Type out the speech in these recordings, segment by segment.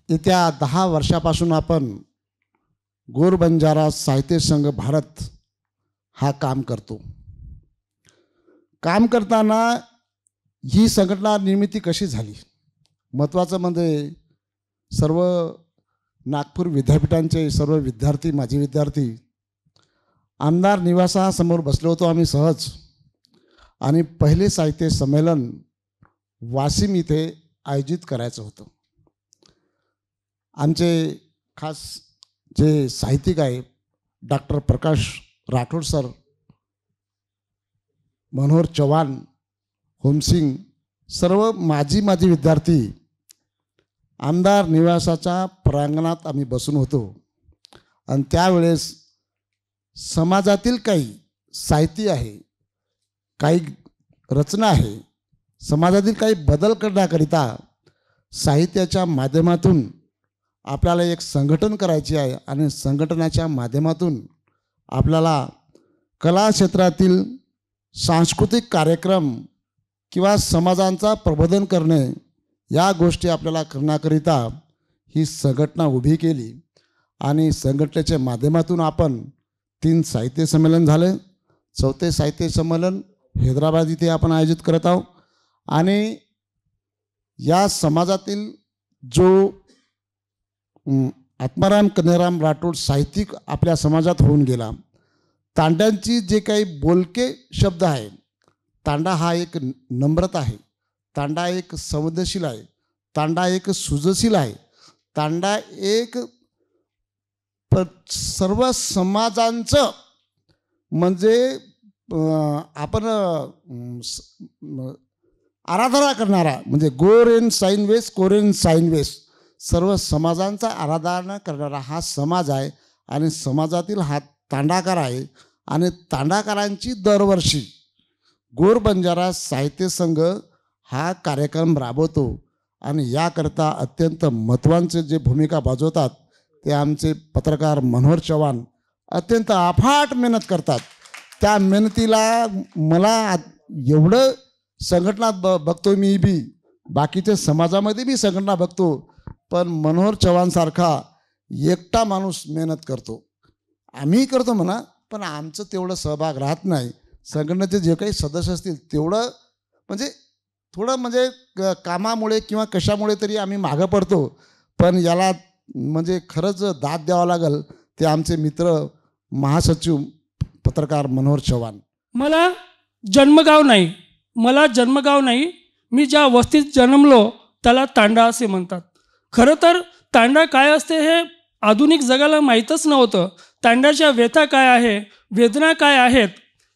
येत्या 10 वर्षापासून आपण गोर बंजारा साहित्य संघ भारत हा काम करतो। काम करताना ही संघटना निर्मिती कशी झाली, महत्त्वाचं म्हणजे सर्व नागपूर विद्यापीठांचे सर्व विद्यार्थी, माजी विद्यार्थी आमदार निवासासमोर बसलो होतो आम्ही सहज, आणि पहिले साहित्य संमेलन वाशिम इथे आयोजित करायचं होतं। आमचे खास जे साहित्यिक आहे डॉक्टर प्रकाश राठोड सर, मनोहर चव्हाण, होमसिंग, सर्व माजी विद्यार्थी आमदार निवासाच्या प्रांगणात आम्ही बसून होतो। आणि त्यावेळेस समाजातील काही साहित्य आहे, काही रचना आहे, समाजातील काही बदल करण्याकरिता साहित्याच्या माध्यमातून आपल्याला एक संघटन करायची आहे, आणि संघटनाच्या माध्यमातून आपल्याला कला क्षेत्रातील सांस्कृतिक कार्यक्रम किंवा समाजांचा प्रबोधन करणे या गोष्टी आपल्याला करण्याकरिता ही संघटना उभी केली। आणि संघटनेच्या माध्यमातून आपण 3 साहित्य संमेलन झाले, 4थे साहित्य संमेलन हैदराबाद इथे आपण आयोजित करत आहोत। आणि या समाजातील जो आत्माराम कन्हेराम राठोड साहित्यिक आपल्या समाजात होऊन गेला, तांड्यांची जे काही बोलके शब्द आहे, तांडा हा एक नम्रता आहे, तांडा एक संवेदनशील आहे, तांडा एक सुजशील आहे, तांडा एक सर्व समाजांचं म्हणजे आपण आराधना करणारा, म्हणजे गोर इन साईन वेस, कोर इन साईन वेस, सर्व समाजांचा आराधना करणारा हा समाज आहे। आणि समाजातील हा तांडाकार आहे, आणि तांडाकारांची दरवर्षी गोर बंजारा साहित्य संघ हा कार्यक्रम राबवतो। आणि याकरता अत्यंत महत्त्वाचे जे भूमिका बजावतात ते आमचे पत्रकार मनोहर चव्हाण अत्यंत अफाट मेहनत करतात। त्या मेहनतीला मला एवढं संघटनात बघतो, मी बी बाकीच्या समाजामध्ये बी संघटना बघतो, पण मनोहर चव्हाणसारखा एकटा माणूस मेहनत करतो। आम्ही करतो म्हणा, पण आमचं तेवढं सहभाग राहत नाही। संघटनेचे जे काही सदस्य असतील तेवढं म्हणजे थोडं म्हणजे कामामुळे किंवा कशामुळे तरी आम्ही मागं पडतो, पण याला म्हणजे खरंच दाद द्यावं लागेल ते आमचे मित्र महासचिव पत्रकार मनोहर चव्हाण। मला जन्मगाव नाही, मी ज्या वस्तीत जन्मलो त्याला तांडा असे म्हणतात। खरं तर तांडा काय असते हे आधुनिक जगाला माहीतच नव्हतं। तांड्याच्या व्यथा काय आहे, वेदना काय आहेत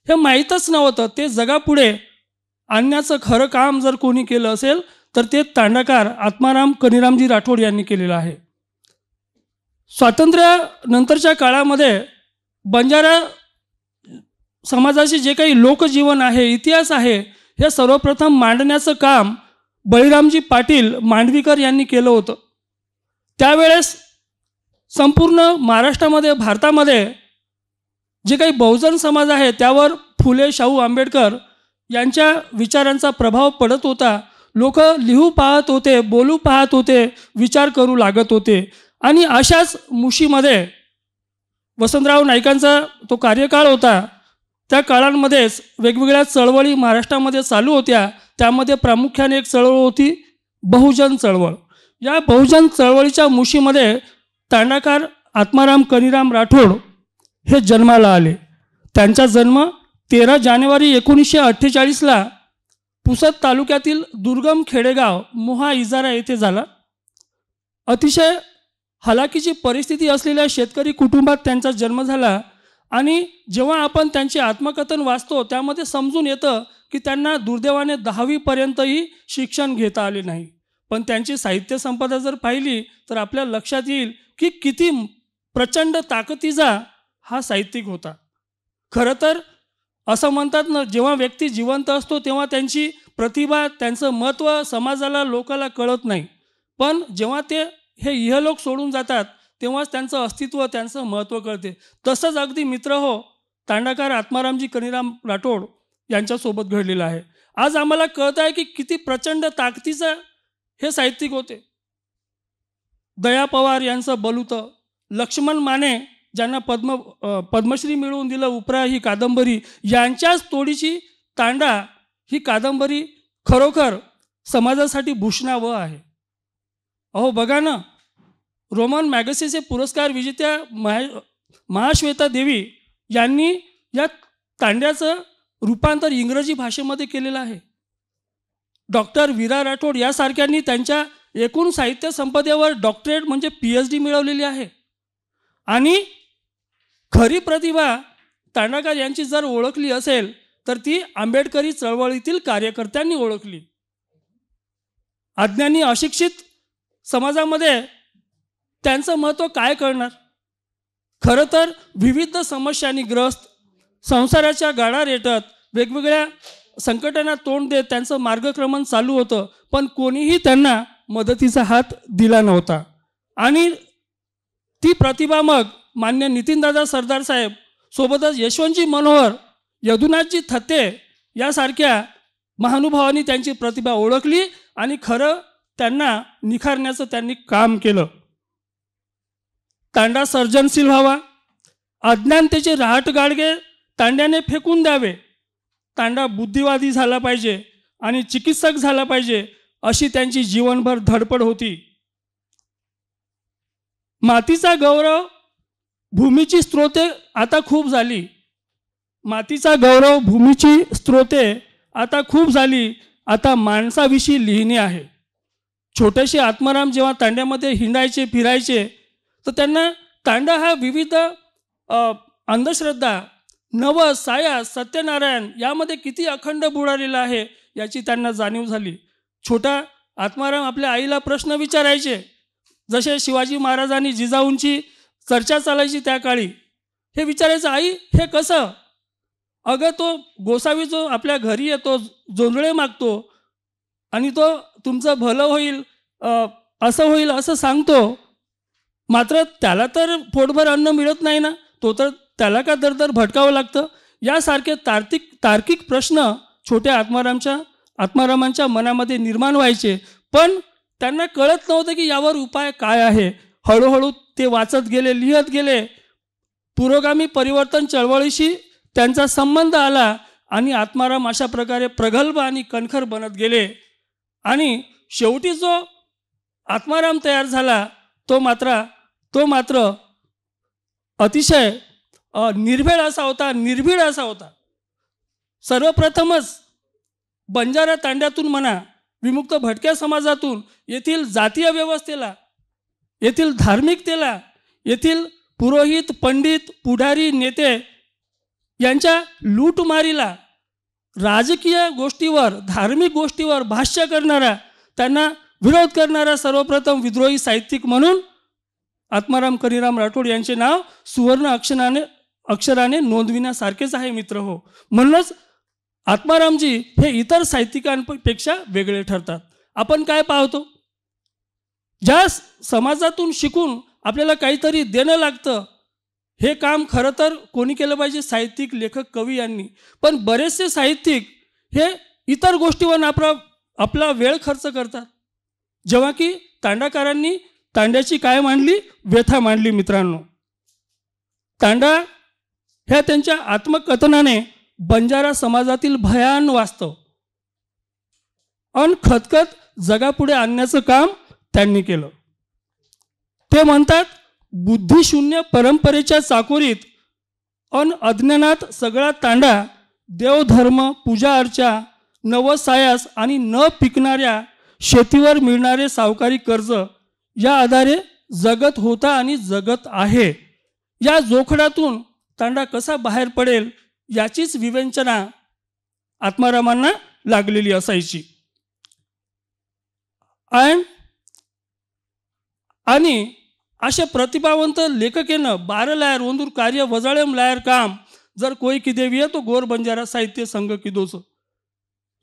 हे माहीतच नव्हतं। ते जगापुढे आणण्याचं खरं काम जर कोणी केलं असेल तर ते तांडाकार आत्माराम कन्हेरामजी राठोड यांनी केलेलं आहे। स्वातंत्र्यानंतरच्या काळामध्ये बंजारा समाजाचे जे काही लोकजीवन आहे, इतिहास आहे, हे सर्वप्रथम मांडण्याचं काम बळीरामजी पाटील मांडवीकर यांनी केलं होतं। त्यावेळेस संपूर्ण महाराष्ट्रामध्ये, भारतामध्ये जे काही बहुजन समाज आहे त्यावर फुले शाहू आंबेडकर यांच्या विचारांचा प्रभाव पडत होता। लोक लिहू पाहत होते, बोलू पाहत होते, विचार करू लागत होते। आणि अशाच मुशीमध्ये वसंतराव नाईकांचा तो कार्यकाळ होता। त्या काळांमध्येच वेगवेगळ्या चळवळी महाराष्ट्रामध्ये चालू होत्या। त्यामध्ये प्रामुख्याने एक चळवळ होती बहुजन चळवळ। या बहुजन चळवळीच्या मुशीमध्ये तांडाकार आत्माराम कन्हेराम राठोड हे जन्माला आले। त्यांचा जन्म 13 जानेवारी 1948ला पुसद तालुक्यातील दुर्गम खेडेगाव मोहा इजारा येथे झाला। अतिशय हलाखीची परिस्थिती असलेल्या शेतकरी कुटुंबात त्यांचा जन्म झाला। आणि जेव्हा आपण त्यांचे आत्मकथन वाचतो त्यामध्ये समजून येतं की त्यांना दुर्दैवाने 10वी पर्यंतही शिक्षण घेता आले नाही। पण त्यांची साहित्य संपदा जर पाहिली तर आपल्या लक्षात येईल की किती प्रचंड ताकदीचा हा साहित्यिक होता। खरं तर असं म्हणतात ना, जेव्हा व्यक्ती जिवंत असतो तेव्हा त्यांची प्रतिभा, त्यांचं महत्त्व समाजाला, लोकाला कळत नाही, पण जेव्हा ते हे इहलोक सोडून जातात तेव्हाच त्यांचं अस्तित्व, त्यांचं महत्त्व कळते। तसंच अगदी मित्र हो तांडाकार आत्मारामजी कन्हेराम राठोड यांच्यासोबत घडलेलं आहे। आज आम्हाला कळत आहे की किती प्रचंड ताकदीचं हे साहित्यिक होते। दया पवार यांचं बलुतं, लक्ष्मण माने ज्यांना पद्मश्री मिळवून दिलं उपरा ही कादंबरी, यांच्याच तोडीची तांडा ही कादंबरी खरोखर समाजासाठी भूषणावह आहे. अहो बघा ना, रोमन मॅगसेसे पुरस्कार विजेत्या महाश्वेता देवी यांनी या तांड्याचं रूपांतर इंग्रजी भाषेमध्ये केलेलं आहे. डॉक्टर वीरा राठोड यासारख्यांनी त्यांच्या एकूण साहित्य संपदेवर डॉक्टरेट म्हणजे PhD मिळवलेली आहे. आणि खरी प्रतिभा तांडाकार यांची जर ओळखली असेल तर ती आंबेडकरी चळवळीतील कार्यकर्त्यांनी ओळखली. अज्ञानी अशिक्षित समाजामध्ये त्यांचं महत्त्व काय कळणार. खरं तर विविध समस्यांनी ग्रस्त, संसाराच्या गाडा रेटत, वेगवेगळ्या संकटांना तोंड देत त्यांचं मार्गक्रमण चालू होतं, पण कोणीही त्यांना मदतीचा हात दिला नव्हता. आणि ती प्रतिभा मग मान्य नितीनदादा सरदार साहेब सोबतच यशवंतजी मनोहर, यदुनाथजी थत्ते यासारख्या महानुभावांनी त्यांची प्रतिभा ओळखली आणि खरं त्यांना निखारण्याचं त्यांनी काम केलं. तांडा सर्जनशील व्हावा, अज्ञानतेचे रहाट गाडगे तांड्याने फेकून द्यावे, तांडा बुद्धिवादी झाला पाहिजे आणि चिकित्सक झाला पाहिजे, अशी त्यांची जीवनभर धडपड होती. मातीचा गौरव, भूमीची स्त्रोते आता खूप झाली. मातीचा गौरव, भूमीची स्त्रोते आता खूप झाली. आता माणसाविषयी लिहिणे आहे. छोटेसे आत्माराम जेव्हा तांड्यामध्ये हिंडायचे फिरायचे तर त्यांना तांडा हा विविध अंधश्रद्धा, नवस, सायास, सत्यनारायण यामध्ये किती अखंड बुडालेला आहे याची त्यांना जाणीव झाली. छोटा आत्माराम आपल्या आईला प्रश्न विचारायचे, जसे शिवाजी महाराजांनी जिजाऊंची चर्चा चालायची त्या काळी. हे विचारायचं, आई हे कसं? अगं तो गोसावी जो आपल्या घरी येतो, जोंधळे मागतो आणि तो तुमचं भलं होईल, असं होईल असं सांगतो, मात्र त्याला तर पोटभर अन्न मिळत नाही ना, तो तर त्याला का दर भटकावं लागतं. यासारखे तार्किक प्रश्न छोट्या आत्मारामांच्या मनामध्ये निर्माण व्हायचे, पण त्यांना कळत नव्हतं की यावर उपाय काय आहे. हळूहळू ते वाचत गेले, लिहत गेले. पुरोगामी परिवर्तन चळवळीशी त्यांचा संबंध आला आणि आत्माराम अशा प्रकारे प्रगल्भ आणि कणखर बनत गेले. आणि शेवटी जो आत्माराम तयार झाला तो मात्र अतिशय निर्भीड असा होता. सर्वप्रथमच बंजारा तांड्यातून म्हणा, विमुक्त भटक्या समाजातून, येथील जातीय व्यवस्थेला, येथील धार्मिकतेला, येथील पुरोहित, पंडित, पुढारी, नेते यांच्या लूटमारीला, राजकीय गोष्टीवर, धार्मिक गोष्टीवर भाष्य करणारा, त्यांना विरोध करणारा सर्वप्रथम विद्रोही साहित्यिक म्हणून आत्माराम करीराम राठोड यांचे नाव सुवर्ण अक्षराने नोंदविण्यासारखेच आहे मित्र हो. म्हणूनच आत्मारामजी हे इतर साहित्यिकांपेक्षा वेगळे ठरतात. आपण काय पाहतो, ज्या समाजातून शिकून आपल्याला काहीतरी देणं लागतं, हे काम खरं तर कोणी केलं पाहिजे? साहित्यिक, लेखक, कवी यांनी. पण बरेचसे साहित्यिक हे इतर गोष्टीवर आपला वेळ खर्च करतात, जेव्हा की तांडाकारांनी तांड्याची काय मांडली? व्यथा मांडली. मित्रांनो, तांडा ह्या त्यांच्या आत्मकथनाने बंजारा समाजातील भयान वास्तव अन खतखत जगापुढे आणण्याचं काम त्यांनी केलं. ते म्हणतात, बुद्धिशून्य परंपरेच्या चाकोरीत अन अज्ञानात सगळा तांडा देवधर्म, पूजा अर्चा, नवसायास आणि न पिकणाऱ्या शेतीवर मिळणारे सावकारी कर्ज या आधारे जगत होता आणि जगत आहे. या जोखडातून तांडा कसा बाहेर पडेल याचीच विवेचना आत्मारामांना लागलेली असायची. आणि अशा प्रतिभावंत लेखकेनं 12 लायर ओंदूर कार्य वजाळम लायर काम जर कोई की देवी है तो गोर बंजारा साहित्य संघ की दोस.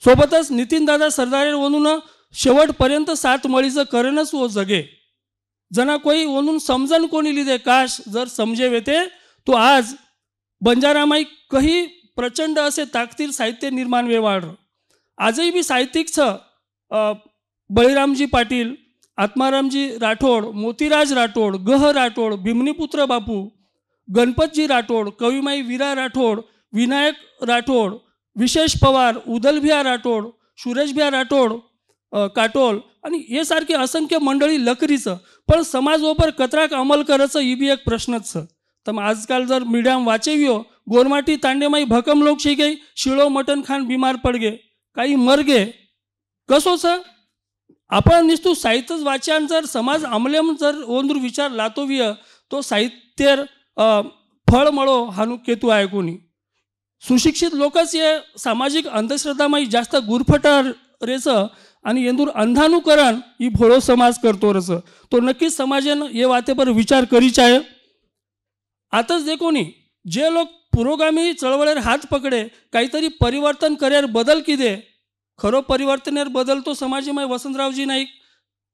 सोबतच नितीनदादा सरदारे ओनून शेवटपर्यंत 7 मळीचं करणच वो जगे, जना कोई ओनून समजन कोणी लिहिदे काश जर समजेवे ते तो आज बंजारामाई कही प्रचंड असे ताकदीर साहित्य निर्माण वे वाढ. आजही बी साहित्यिक बळीरामजी पाटील आत्मारामजी राठोड, मोतीराज राठोड, गह राठोड, भीमनीपुत्र बापू, गणपतजी राठोड, कविमाई वीरा राठोड, विनायक राठोड, विशेष पवार, उदलभिया राठोड, सुरेशभिया राठोड काटोल आणि हे सारखे असंख्य मंडळी लकरीचं. पण समाजोपर कतराक अमल करायचं ही बी एक प्रश्नच. तर मग आजकाल जर मीडियम वाचेवियो गोरमाटी तांडेमाई भकम लोक शिगे शिळो मटन खान बीमार पडगे काही मरगे कसो छ. आपण निस्तू साहित्यच वाच्यान जर समाज अमलेम जर ओंदूर विचार लातोविय तो साहित्यर फळ मळो हानू केतू आहे कोणी. सुशिक्षित लोकच हे सामाजिक अंधश्रद्धामाई जास्त गुरफटार रेच आणि येंदूर अंधानुकरण ही भोळो समाज करतो रस. तो नक्कीच समाजानं हे वातेपर विचार करीच आहे. आताच देखोनी जे लोक पुरोगामी चळवळीवर हात पकडे काहीतरी परिवर्तन कर्यार बदल किदे खरो परिवर्तनेर बदल तो समाजीमय वसंतरावजी नाईक,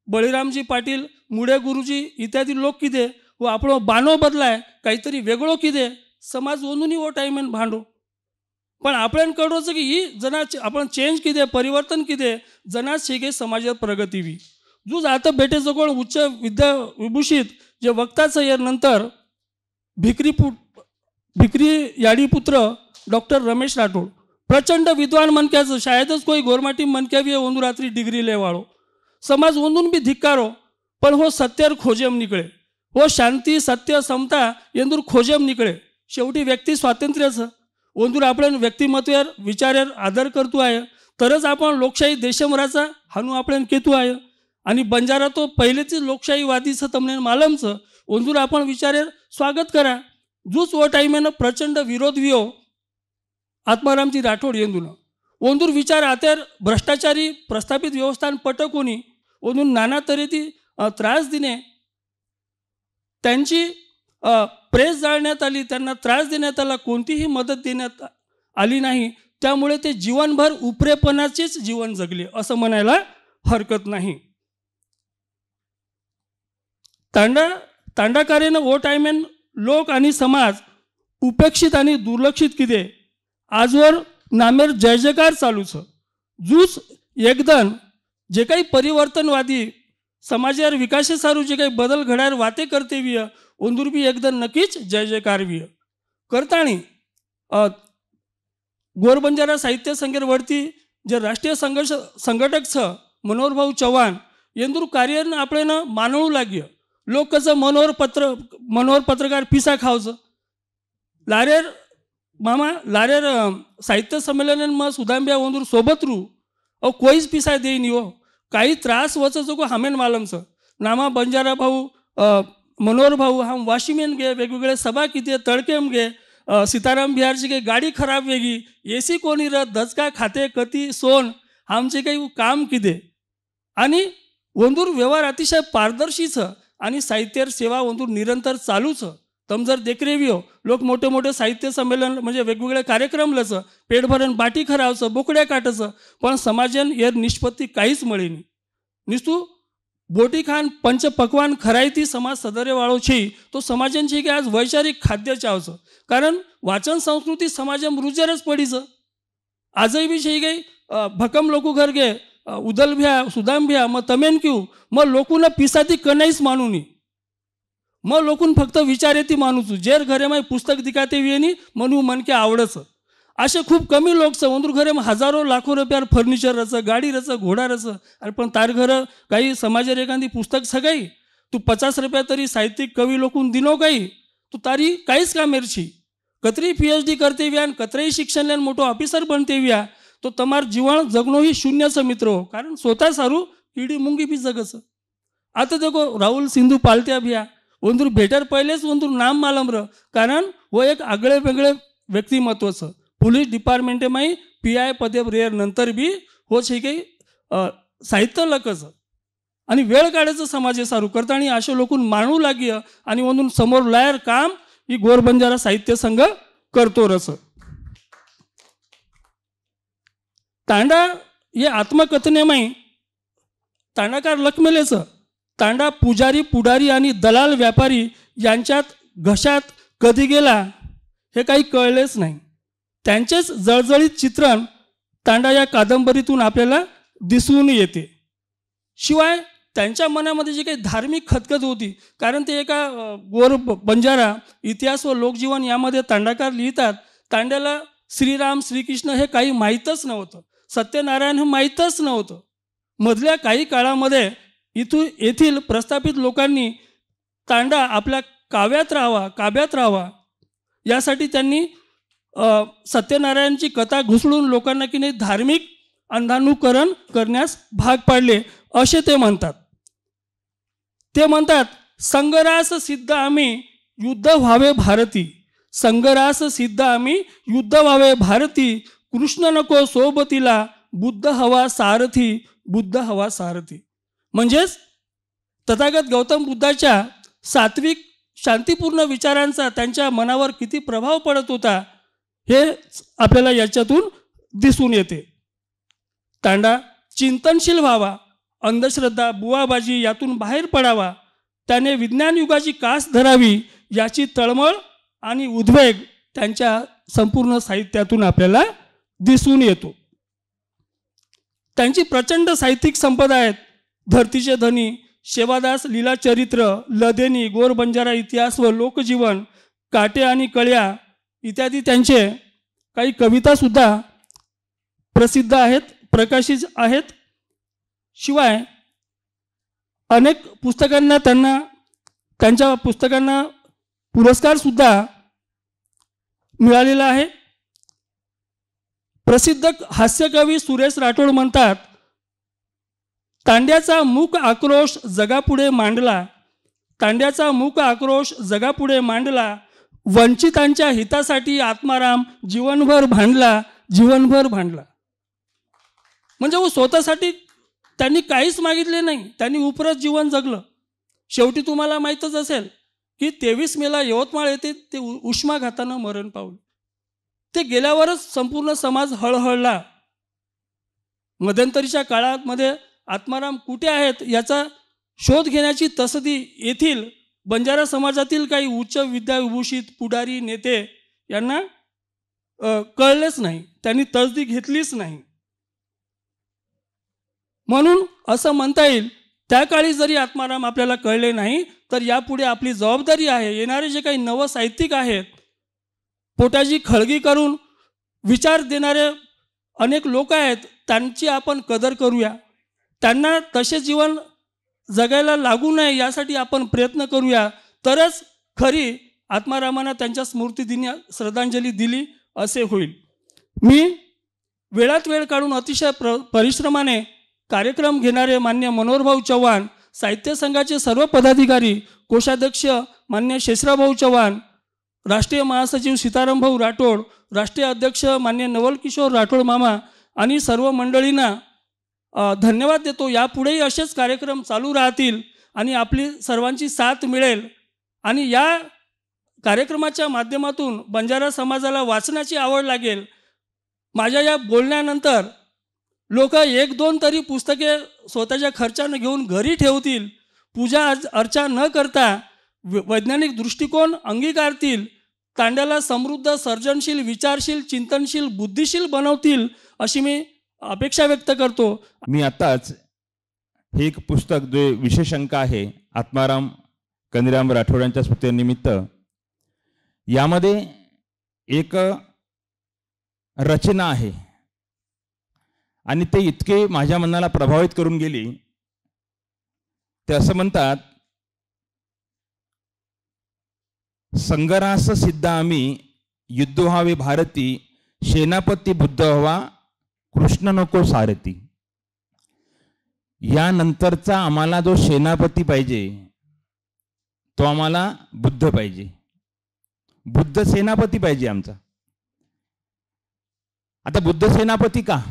बळीरामजी पाटील, मुडे गुरुजी इत्यादी लोक किदे व आपलो बानो बदलाय काहीतरी वेगळो किदे समाज ओनूनी वो टायमेन भांडो. पण आपण कळोच की ही जना आपण चेंज किदे परिवर्तन किदे जनाच शिगे समाजात प्रगती वी. जूज आता बेटे जवळ उच्च विद्या विभूषित जे वक्ताचं यार नंतर भिकरी याडी पुत्र डॉक्टर रमेश राठोड प्रचंड विद्वान मनक्याचं शायदच कोई गोरमाटी मनक्यावी ओंदू रात्री डिग्री लेवाळो. समाज ओंदून बी धिक्कारो पण हो सत्यर खोजेम निकळे, हो शांती सत्य समता येंदूर खोजेम निकळे. शेवटी व्यक्ती स्वातंत्र्याचं ओंदूर आपण व्यक्तिमत्वावर विचारावर आदर करतो आहे तरच आपण लोकशाही देशभराचा हानू आपण केतू आहे. आणि बंजारा तो पहिलेच लोकशाहीवादीचं तमने मालमचं ओंदूर आपण विचारावर स्वागत करा. जूच ओ टाईमेनं प्रचंड विरोध वियो आत्मारामजी राठोड येंदून ओंदूर विचार आतेर भ्रष्टाचारी प्रस्थापित व्यवस्थान पटकोनी ओंदून नाना तऱ्हेची त्रास दिने त्यांची प्रेस जाळण्यात आली, त्यांना त्रास देण्यात आला, कोणतीही मदत देण्यात आली नाही. त्यामुळे ते जीवनभर उपरेपणाचेच जीवन जगले असं म्हणायला हरकत नाही. तांडाकारेनं ओ टायमेन लोक आणि समाज उपेक्षित आणि दुर्लक्षित किदे आजवर नामेर जय जयकार चालूच. जूच एकदन जे काही परिवर्तनवादी समाजावर विकासासारू जे काही बदल घडायर वाते करते विय ओंदूर बी एकदम नक्कीच जय जयकार विय करताणी. गोरबंजारा साहित्य संघेवरती जे राष्ट्रीय संघटक छ मनोहरभाऊ चव्हाण येंदूर कार्यानं आपल्यानं मानवू लाग्य. लोक कसं मनोहर पत्रकार पिसा खावचं लारेर मामा लारेर साहित्य संमेलन मग सुदांब्या ओंदूर सोबत रू अहो कोईच पिसा देईन हो काही त्रास वचो हामेन मालमचं नामा बंजारा भाऊ मनोहर भाऊ हम वाशिमेन गे वेगवेगळे सभा किती तळकेम गे सीताराम बिहारची काही गाडी खराब वेगळी एसी कोणी रथ धचका खाते कती सोन आमचे काही काम किदे. आणि ओंदूर व्यवहार अतिशय पारदर्शीच आणि साहित्य सेवा ओंदूर निरंतर चालूच. तम जर देखरेवियो लोक मोठे मोठे साहित्य संमेलन म्हणजे वेगवेगळे कार्यक्रम लचं पेट भरण बाटी खरावचं बोकड्या काटाचं पण समाजन यार निष्पत्ती काहीच मिळेनी. निस्तू बोटी खान पंच पकवान खरायती समाज सदरेवाळो छी तो समाजांची की आज वैचारिक खाद्य चावचं कारण वाचन संस्कृती समाजम रुजेरच पडीचं. आजही बी शे काही भकम लोकू घर गे उदल भ्या सुदाम भ्या मग तमेन क्यू मग लोकून पिसाती कनाईच मानूनी मग लोकून फक्त विचार येते मानूच जेर घरे माय पुस्तक दिखाते वियनी म्हणू मनके आवडचं. असे खूप कमी लोक ओंदूर घरे हजारो लाखो रुपयार फर्निचर रचं गाडी रचं घोडा रचं अरे पण तार घरं काही समाजात एखादी पुस्तक सगाई तू 50 रुपया तरी साहित्यिक कवी लोकून दिनो काही तू तारी काहीच का मेरची कतरी PhD करते व्या कतराही शिक्षण लेन मोठो ऑफिसर बनते व्या तो तमार जीवन जगणो ही शून्यचं मित्र हो कारण स्वतः सारू किडी मुंगी बी जगचं. आता देखो राहुल सिंधू पालत्या भिया ओंदूर भेटर पहिलेच ओंदूर नाम मालम र कारण वो एक आगळे वेगळे व्यक्तिमत्वचं पोलीस डिपार्टमेंटमाई PI पदे रेअर नंतर बी हो छे काही साहित्य लकचं आणि वेळ काढायचं समाज सारू करता आणि असे लोकून मानू लाग्य आणि म्हणून समोर लायर काम ही गोरबंजारा साहित्य संघ करतो रस. तांडा हे आत्मकथनेमाई तांडाकार लखमेलेचं तांडा पुजारी पुढारी आणि दलाल व्यापारी यांच्यात घशात कधी गेला हे काही कळलेच नाही. त्यांचेच जळजळीत चित्रण तांडा या कादंबरीतून आपल्याला दिसून येते. शिवाय त्यांच्या मनामध्ये जी काही धार्मिक खतखत होती, कारण ते एका गोर बंजारा इतिहास व लोकजीवन यामध्ये तांडाकार लिहितात. तांड्याला श्रीराम श्रीकृष्ण हे काही माहीतच नव्हतं, सत्यनारायण हे माहीतच नव्हतं. मधल्या काही काळामध्ये येथील प्रस्थापित लोकांनी तांडा आपल्या काव्यात राहावा यासाठी त्यांनी सत्यनारायणची कथा घुसळून लोकांना की नाही धार्मिक अंधानुकरण करण्यास भाग पाडले असे ते म्हणतात. ते म्हणतात, संगरास सिद्ध आम्ही युद्ध व्हावे भारती, संगरास सिद्ध आम्ही युद्ध व्हावे भारती, कृष्ण नको सोबतीला बुद्ध हवा सारथी, बुद्ध हवा सारथी. म्हणजेच तथागत गौतम बुद्धाच्या सात्विक शांतीपूर्ण विचारांचा त्यांच्या मनावर किती प्रभाव पडत होता हे आपल्याला याच्यातून दिसून येते. तांडा चिंतनशील व्हावा, अंधश्रद्धा बुवाबाजी यातून बाहेर पडावा, त्याने विज्ञान युगाची कास धरावी याची तळमळ आणि उद्वेग त्यांच्या संपूर्ण साहित्यातून आपल्याला दिसून येतो. त्यांची प्रचंड साहित्यिक संपदा आहेत. धरतीचे धनी, शेवादास लीलाचरित्र, लदेनी, गोर बंजारा इतिहास व लोकजीवन, काटे आणि कळ्या इत्यादी त्यांचे काही कवितासुद्धा प्रसिद्ध आहेत, प्रकाशित आहेत. शिवाय अनेक पुस्तकांना त्यांच्या पुस्तकांना पुरस्कारसुद्धा मिळालेला आहे. प्रसिद्ध हास्यकवी सुरेश राठोड म्हणतात, तांड्याचा मूक आक्रोश जगापुढे मांडला, तांड्याचा मूक आक्रोश जगापुढे मांडला, वंचितांच्या हितासाठी आत्माराम जीवनभर भांडला, जीवनभर भांडला. म्हणजे वो स्वतःसाठी त्यांनी काहीच मागितले नाही, त्यांनी उपरत जीवन जगलं. शेवटी तुम्हाला माहीतच असेल की 23 मेला यवतमाळ येथे ते उष्माघातानं मरण पावले. ते गेल्यावरच संपूर्ण समाज हळहळला. मध्यंतरीच्या काळामध्ये आत्माराम कुठे आहेत याचा शोध घेण्याची तसदी येथील बंजारा समाजातील काही उच्च विद्याविभूषित पुढारी नेते यांना कळलेच नाही, त्यांनी तसदी घेतलीच नाही. म्हणून असं म्हणता येईल, त्या काळी जरी आत्माराम आपल्याला कळले नाही तर यापुढे आपली जबाबदारी आहे. येणारे जे काही नव साहित्यिक आहेत, पोटाची खळगी करून विचार देणारे अनेक लोक आहेत, त्यांची आपण कदर करूया. त्यांना तसे जीवन जगायला लागू नये यासाठी आपण प्रयत्न करूया, तरच खरी आत्मारामांना त्यांच्या स्मृतिदिनी श्रद्धांजली दिली असे होईल. मी वेळात वेळ काढून अतिशय परिश्रमाने कार्यक्रम घेणारे मान्य मनोहरभाऊ चव्हाण, साहित्य संघाचे सर्व पदाधिकारी, कोषाध्यक्ष मान्य शेषराभाऊ चव्हाण, राष्ट्रीय महासचिव सीतारामभाऊ राठोड, राष्ट्रीय अध्यक्ष मान्य नवलकिशोर राठोड मामा आणि सर्व मंडळींना धन्यवाद देतो. यापुढेही असेच कार्यक्रम चालू राहतील आणि आपली सर्वांची साथ मिळेल. आणि या कार्यक्रमाच्या माध्यमातून बंजारा समाजाला वाचनाची आवड लागेल. माझ्या या बोलण्यानंतर लोक 1-2 तरी पुस्तके स्वतःच्या खर्चानं घेऊन घरी ठेवतील, पूजा अर्चा न करता वैज्ञानिक दृष्टिकोन अंगीकारतील, तांड्याला समृद्ध, सर्जनशील, विचारशील, चिंतनशील, बुद्धिशील बनवतील अशी मी अपेक्षा व्यक्त करतो. मी आत्ताच हे एक पुस्तक जे विशेष अंक आहे आत्माराम कनिराम राठोड यांच्या स्मृतीनिमित्त, यामध्ये एक रचना आहे आणि ते इतके माझ्या मनाला प्रभावित करून गेली. ते असं म्हणतात, संगरास सिद्ध आम्ही युद्ध व्हावे भारती, सेनापती बुद्ध व्हावा कृष्ण नको सारथी. यानंतरचा आम्हाला जो सेनापती पाहिजे तो आम्हाला बुद्ध पाहिजे, बुद्ध सेनापती पाहिजे आमचा. आता बुद्ध सेनापती का?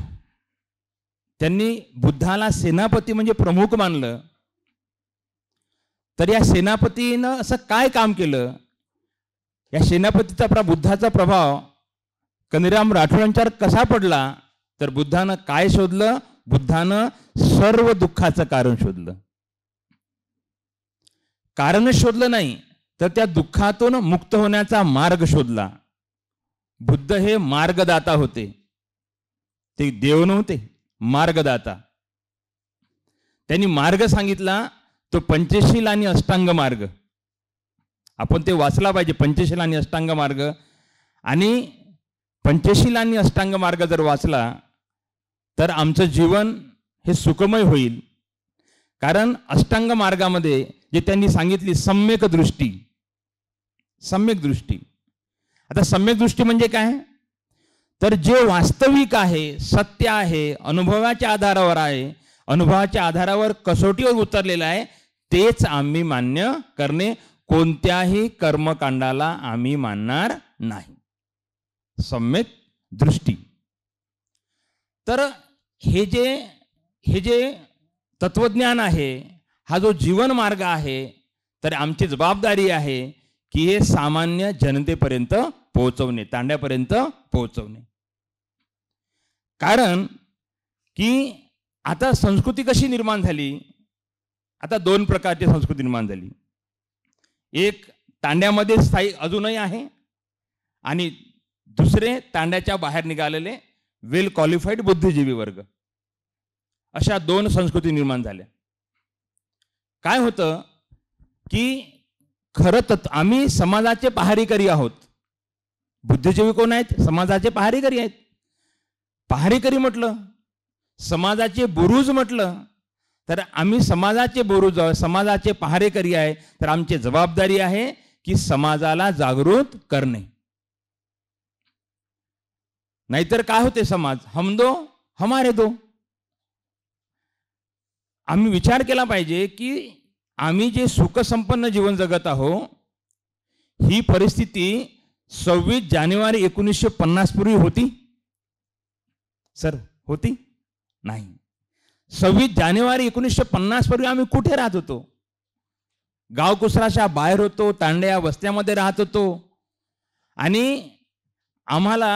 त्यांनी बुद्धाला सेनापती म्हणजे प्रमुख मानलं, तर या सेनापतीनं असं काय काम केलं? या सेनापतीचा बुद्धाचा प्रभाव कनिराम राठोडांच्यावर कसा पडला? तर बुद्धानं काय शोधलं? बुद्धानं सर्व दुःखाचं कारण शोधलं. कारण शोधलं नाही तर त्या दुःखातून मुक्त होण्याचा मार्ग शोधला. बुद्ध हे मार्गदाता होते, ते देव नव्हते, मार्गदाता. त्यांनी मार्ग सांगितला तो पंचशील आणि अष्टांग मार्ग. आपण ते वाचला पाहिजे, पंचशील आणि अष्टांग मार्ग. आणि पंचशील आणि अष्टांग मार्ग जर वाचला तर आमचं जीवन हे सुखमय होईल. कारण अष्टांग मार्गामध्ये जे त्यांनी सांगितली सम्यक दृष्टी, सम्यक दृष्टी. आता सम्यक दृष्टी म्हणजे काय? तर जे वास्तविक आहे, सत्य आहे, अनुभवाच्या आधारावर आहे, अनुभवाच्या आधारावर कसोटीवर उतरलेलं आहे, तेच आम्ही मान्य करणे. कोणत्याही कर्मकांडाला आम्ही मानणार नाही. सम्यक दृष्टी. तर हे जे तत्वज्ञान आहे, हा जो जीवन मार्ग आहे, तर आमची जबाबदारी आहे की हे सामान्य जनतेपर्यंत पोहोचवणे, तांड्यापर्यंत पोहोचवणे. कारण की आता संस्कृती कशी निर्माण झाली? आता दोन प्रकारची संस्कृती निर्माण झाली. एक तांड्यामध्ये स्थायी अजूनही आहे, आणि दुसरे तांड्याच्या बाहेर निघालेले वेल क्वालिफाईड बुद्धिजीवी वर्ग. अशा दोन संस्कृती निर्माण झाल्या. काय होतं की खरं आम्ही समाजाचे पहारेकरी आहोत. बुद्धिजीवी कोण आहेत? समाजाचे पहारेकरी आहेत. पहारेकरी म्हटलं, समाजाचे बुरुज म्हटलं, तर आम्ही समाजाचे बुरुज आहोत, समाजाचे पहारेकरी आहे. तर आमची जबाबदारी आहे की समाजाला जागृत करणे. नाहीतर काय होते? समाज हम दो हमारे दो. आम्ही विचार केला पाहिजे की आम्ही जे सुखसंपन्न जीवन जगत आहोत, ही परिस्थिती 26 जानेवारी 1950 पूर्वी होती? सर, होती? नाही. 26 जानेवारी 1950 पूर्वी आम्ही कुठे राहत होतो? गावकुसराच्या बाहेर होतो, तांड्या वस्त्यामध्ये राहत होतो, आणि आम्हाला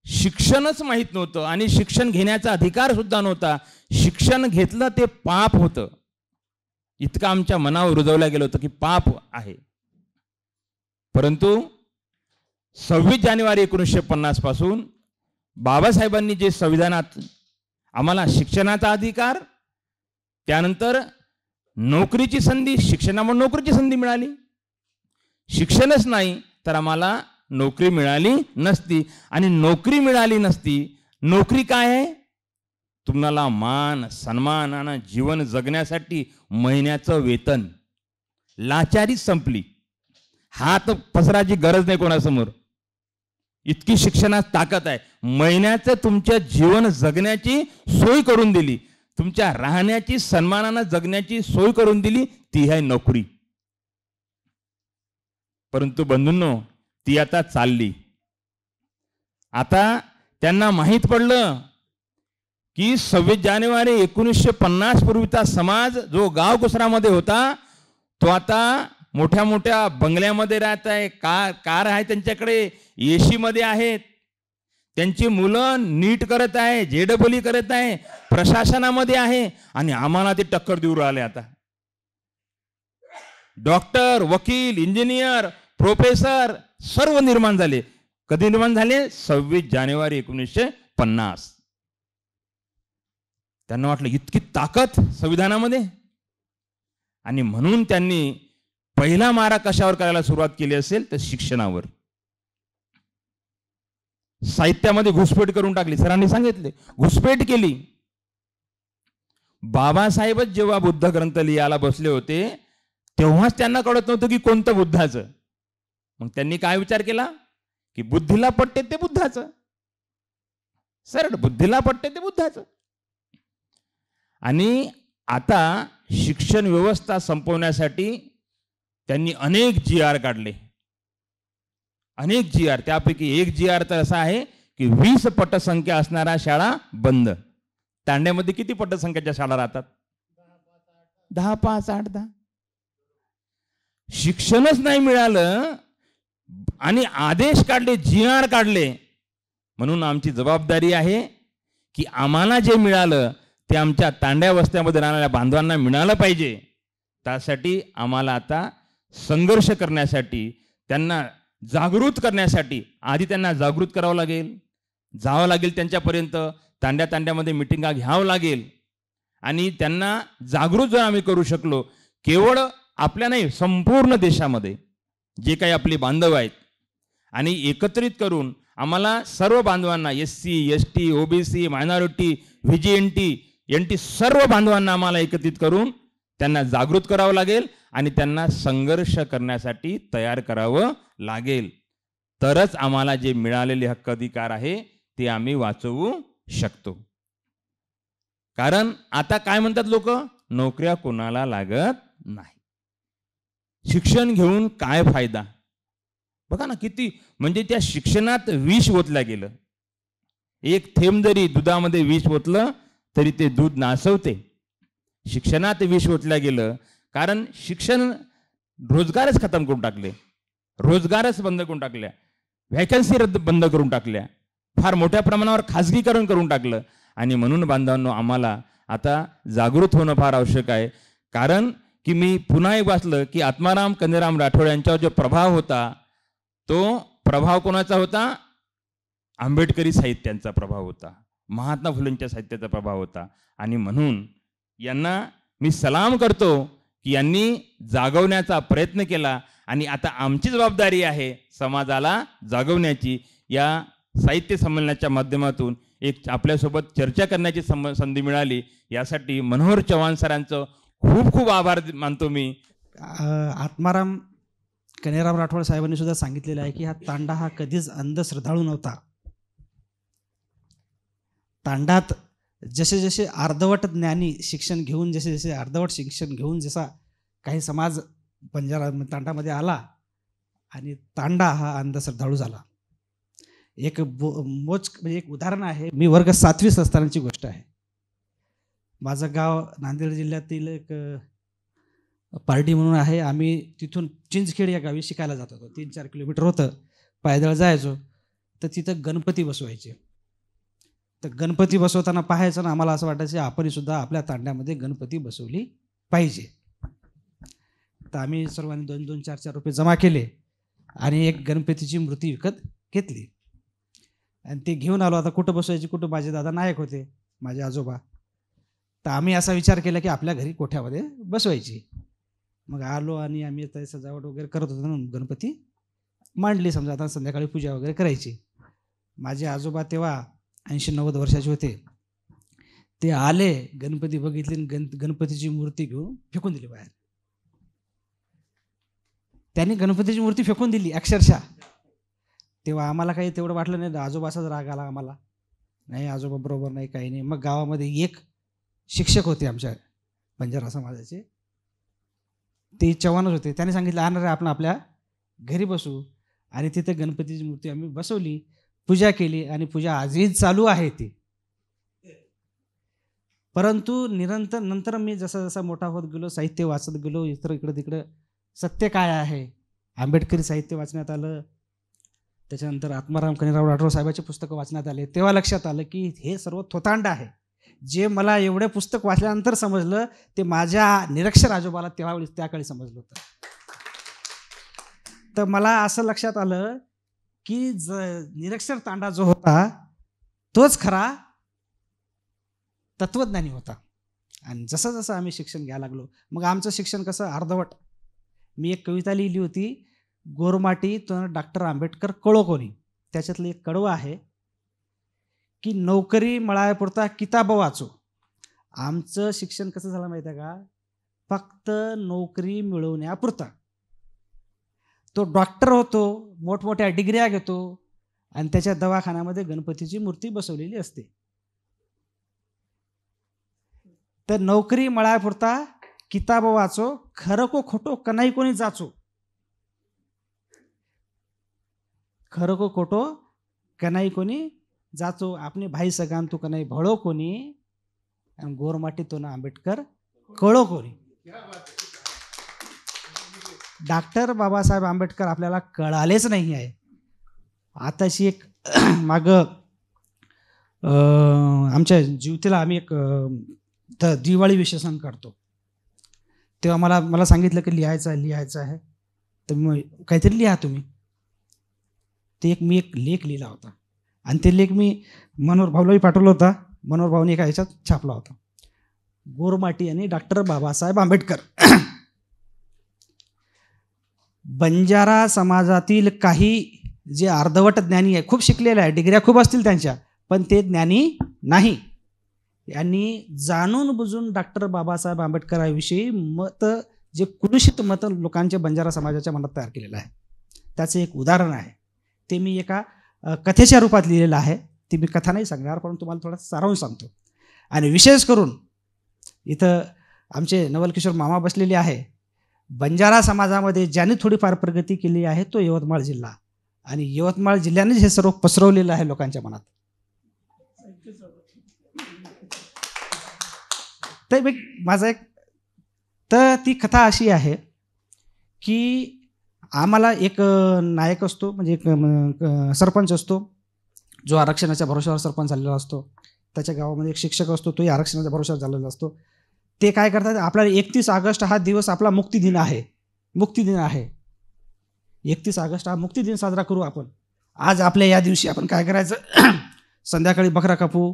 शिक्षणच माहीत नव्हतं, आणि शिक्षण घेण्याचा अधिकार सुद्धा नव्हता. शिक्षण घेतलं ते पाप होतं. इतकं आमच्या मनावर रुजवलं गेलं होतं की पाप आहे. परंतु 26 जानेवारी 1950 पासून बाबासाहेबांनी जे संविधानात आम्हाला शिक्षणाचा अधिकार, त्यानंतर नोकरीची संधी, शिक्षणामुळे नोकरीची संधी मिळाली. शिक्षणच नाही तर आम्हाला नोकरी मिळाली नसती. आणि नोकरी मिळाली नसती. नोकरी काय आहे? तुम्हाला मान सन्मान आणि जीवन जगण्यासाठी महिन्याचं वेतन. लाचारी संपली. हात पसरायची गरज नाही कोणासमोर. इतकी शिक्षणात ताकद आहे. महिन्याचं तुमच्या जीवन जगण्याची सोय करून दिली, तुमच्या राहण्याची सन्मानानं जगण्याची सोय करून दिली, ती आहे नोकरी. परंतु बंधूंनो, ती आता चालली. आता त्यांना माहीत पडलं की 26 जानेवारी 1950 पूर्वीचा समाज जो गावकुसरामध्ये होता, तो आता मोठ्या मोठ्या बंगल्यामध्ये राहत आहे, कार आहे त्यांच्याकडे, एसी मध्ये आहेत, त्यांची मुलं नीट करत आहे, जेडबली करत आहे, प्रशासनामध्ये आहे, आणि आम्हाला ते टक्कर देऊ राहिले. आता डॉक्टर, वकील, इंजिनियर, प्रोफेसर सर्व निर्माण झाले. कधी निर्माण झाले? 26 जानेवारी 1950. त्यांना वाटलं इतकी ताकद संविधानामध्ये, आणि म्हणून त्यांनी पहिला मारा कशावर करायला सुरुवात केली असेल तर शिक्षणावर. साहित्यामध्ये घुसपेट करून टाकली. सरांनी सांगितले, घुसपेट केली. बाबासाहेबच जेव्हा बुद्ध ग्रंथ लिहायला बसले होते तेव्हाच त्यांना कळत नव्हतं की कोणतं बुद्धाचं. मग त्यांनी काय विचार केला की बुद्धीला पटते ते बुद्धाचं. सरळ बुद्धीला पटते ते बुद्धाचं. आणि आता शिक्षण व्यवस्था संपवण्यासाठी त्यांनी अनेक GR काढले. अनेक GR. त्यापैकी एक GR तर असा आहे की 20 पटसंख्या असणाऱ्या शाळा बंद. तांड्यामध्ये किती पटसंख्याच्या शाळा राहतात? 10, 5, 8, 10. शिक्षणच नाही मिळालं आणि आदेश काढले, GR काढले. म्हणून आमची जबाबदारी आहे की आम्हाला जे मिळालं ते आमच्या तांड्या वस्त्यामध्ये राहणाऱ्या बांधवांना मिळालं पाहिजे. त्यासाठी आम्हाला आता संघर्ष करण्यासाठी, त्यांना जागृत करण्यासाठी, आधी त्यांना जागृत करावं लागेल, जावं लागेल त्यांच्यापर्यंत, तांड्यामध्ये मिटिंगा घ्यावं लागेल. आणि त्यांना जागृत जर आम्ही करू शकलो, केवळ आपल्या नाही संपूर्ण देशामध्ये जे काही आपले बांधव आहेत आणि एकत्रित करून आम्हाला सर्व बांधवांना SC ST OBC minority VGNT NT सर्व बांधवांना आम्हाला एकत्रित करून त्यांना जागृत करावं लागेल आणि त्यांना संघर्ष करण्यासाठी तयार करावं लागेल. तरच आम्हाला जे मिळालेले हक्क अधिकार आहे ते आम्ही वाचवू शकतो. कारण आता काय म्हणतात लोक, नोकऱ्या कोणाला लागत नाही. शिक्षण घेऊन काय फायदा. बघा ना किती म्हणजे त्या शिक्षणात विष ओतलं गेलं. एक थेंब जरी दुधामध्ये विष ओतलं तरी ते दूध नासवते. शिक्षणात विष ओतलं गेलं कारण शिक्षण रोजगारच खतम करून टाकले, रोजगारच बंद करून टाकल्या, व्हॅकन्सी बंद करून टाकल्या, फार मोठ्या प्रमाणावर खाजगीकरण करून टाकलं. आणि म्हणून बांधवांनो आम्हाला आता जागृत होणं फार आवश्यक आहे. कारण की मी पुन्हा एक वाचलं की आत्माराम कनीराम राठोड यांच्यावर जो प्रभाव होता तो प्रभाव कोणाचा होता, आंबेडकरी साहित्यांचा प्रभाव होता, महात्मा फुलेंच्या साहित्याचा प्रभाव होता. आणि म्हणून यांना मी सलाम करतो की यांनी जागवण्याचा प्रयत्न केला आणि आता आमची जबाबदारी आहे समाजाला जागवण्याची. या साहित्य संमेलनाच्या माध्यमातून एक आपल्यासोबत चर्चा करण्याची संधी मिळाली, यासाठी मनोहर चव्हाण सरांचं खूप खूप आभार मानतो मी. आत्माराम कनीराम राठोड साहेबांनी सुद्धा सांगितलेलं आहे की हा तांडा हा कधीच अंधश्रद्धाळू नव्हता. तांडात जसे जसे अर्धवट ज्ञानी शिक्षण घेऊन जसे जसे अर्धवट शिक्षण घेऊन जसा काही समाज बंजारा तांडामध्ये आला आणि तांडा हा अंधश्रद्धाळू झाला. एक म्हणजे एक उदाहरण आहे. मी वर्ग 7वीत असतानाची गोष्ट आहे. माझं गाव नांदेड जिल्ह्यातील एक पार्टी म्हणून आहे. आम्ही तिथून चिंचखेड या गावी शिकायला जात होतो. 3-4 किलोमीटर होतं, पायदळ जायचो. तर तिथं गणपती बसवायचे. तर गणपती बसवताना पाहायचं ना, आम्हाला असं वाटायचं आपण सुद्धा आपल्या तांड्यामध्ये गणपती बसवली पाहिजे. तर आम्ही सर्वांनी 2-2, 4-4 रुपये जमा केले आणि एक गणपतीची मूर्ती विकत घेतली आणि ते घेऊन आलो. आता कुठं बसवायची, कुठं माझे दादा नायक होते, माझे आजोबा. तर आम्ही असा विचार केला की आपल्या घरी कोठ्यामध्ये बसवायची. मग आलो आणि आम्ही आता सजावट वगैरे करत होतो म्हणून गणपती मांडली. समजा आता संध्याकाळी पूजा वगैरे करायची. माझे आजोबा तेव्हा 80-90 वर्षाचे होते. ते आले, गणपती बघितले, गणपतीची मूर्ती घेऊन फेकून दिली बाहेर. त्यांनी गणपतीची मूर्ती फेकून दिली अक्षरशः. तेव्हा आम्हाला काही तेवढं वाटलं नाही. आजोबाचाच राग आला आम्हाला. नाही आजोबा बरोबर नाही, काही नाही. मग गावामध्ये एक शिक्षक होते आमच्या बंजारा समाजाचे, ते चव्हाणच होते. त्यांनी सांगितलं आणणार आपण आपल्या घरी बसू. आणि तिथे गणपतीची मूर्ती आम्ही बसवली, पूजा केली आणि पूजा आजही चालू आहे ती. परंतु नंतर मी जसा जसा मोठा होत गेलो, साहित्य वाचत गेलो, इकडं तिकडं सत्य काय आहे, आंबेडकरी साहित्य वाचण्यात आलं. त्याच्यानंतर आत्माराम कनीराम राठोड साहेबांची पुस्तकं वाचण्यात आले. तेव्हा लक्षात आलं की हे सर्व थोतांड आहे. जे मला एवढे पुस्तक वाचल्यानंतर समजलं ते माझ्या निरक्षर आजोबाला त्या काळी समजलं होतं. तर मला असं लक्षात आलं की निरक्षर तांडा जो होता तोच खरा तत्वज्ञानी होता. आणि जसं जसं आम्ही शिक्षण घ्यायला लागलो, मग आमचं शिक्षण कसं अर्धवट. मी एक कविता लिहिली होती, गोरमाटी तो डॉक्टर आंबेडकर कळो कोणी. त्याच्यातलं एक कडवं आहे की नोकरी मिळायपुरता किताब वाचो. आमचं शिक्षण कसं झालं माहिती आहे का, फक्त नोकरी मिळवण्यापुरता. तो डॉक्टर होतो, मोठमोठ्या डिग्र्या घेतो आणि त्याच्या दवाखान्यामध्ये गणपतीची मूर्ती बसवलेली असते. तर नोकरी मिळायपुरता किताब वाचो, खरं को खोटो कनाई कोणी जाचो. खरं को खोटो कनाई कोणी जाचो, आपले भाई सगान तू कनाई भळो कोणी, आणि गोरमाटी तो ना आंबेडकर कळो कोणी. डॉक्टर बाबासाहेब आंबेडकर आपल्याला कळालेच नाही आहे. आताशी एक मागं आमच्या जीवतीला आम्ही एक दिवाळी विशेषण काढतो, तेव्हा मला सांगितलं की लिहायचं आहे. तर मग काहीतरी लिहा तुम्ही. ते मी एक लेख लिहिला होता आणि ते लेख मी मनोहर भाऊलाही पाठवला होता. मनोहर भाऊने एका ह्याच्यात छापला होता. गोरमाटी आणि डॉक्टर बाबासाहेब आंबेडकर. बंजारा समाजातील काही जे अर्धवट ज्ञानी आहे, खूप शिकलेले आहे, डिग्र्या खूप असतील त्यांच्या, पण ते ज्ञानी नाही. यांनी जाणून बुजून डॉक्टर बाबासाहेब आंबेडकरांविषयी मत, जे कुलुषित मत लोकांच्या बंजारा समाजाच्या मनात तयार केलेलं आहे. त्याचं एक उदाहरण आहे, ते मी एका कथेच्या रूपात लिहिलेलं आहे. ती मी कथा नाही सांगणार, परंतु तुम्हाला थोडा सारांश सांगतो. आणि विशेष करून इथं आमचे नवलकिशोर मामा बसलेले आहे. बंजारा समाजामध्ये ज्याने थोडीफार प्रगती केली आहे तो यवतमाळ जिल्हा, आणि यवतमाळ जिल्ह्याने हे सर्व पसरवलेलं आहे लोकांच्या मनात. तर माझा एक, तर ती कथा अशी आहे की आम्हाला एक नायक असतो, म्हणजे एक सरपंच असतो, जो आरक्षणाच्या भरोश्यावर सरपंच झालेला असतो. त्याच्या गावामध्ये एक शिक्षक असतो, तोही आरक्षणाच्या भरोश्यावर झालेला असतो. ते काय करतात, आपल्याला 31 ऑगस्ट हा दिवस आपला मुक्तिदिन आहे. 31 ऑगस्ट हा मुक्तिदिन साजरा करू आपण. आज आपल्या या दिवशी आपण काय करायचं, संध्याकाळी बकरा कापू,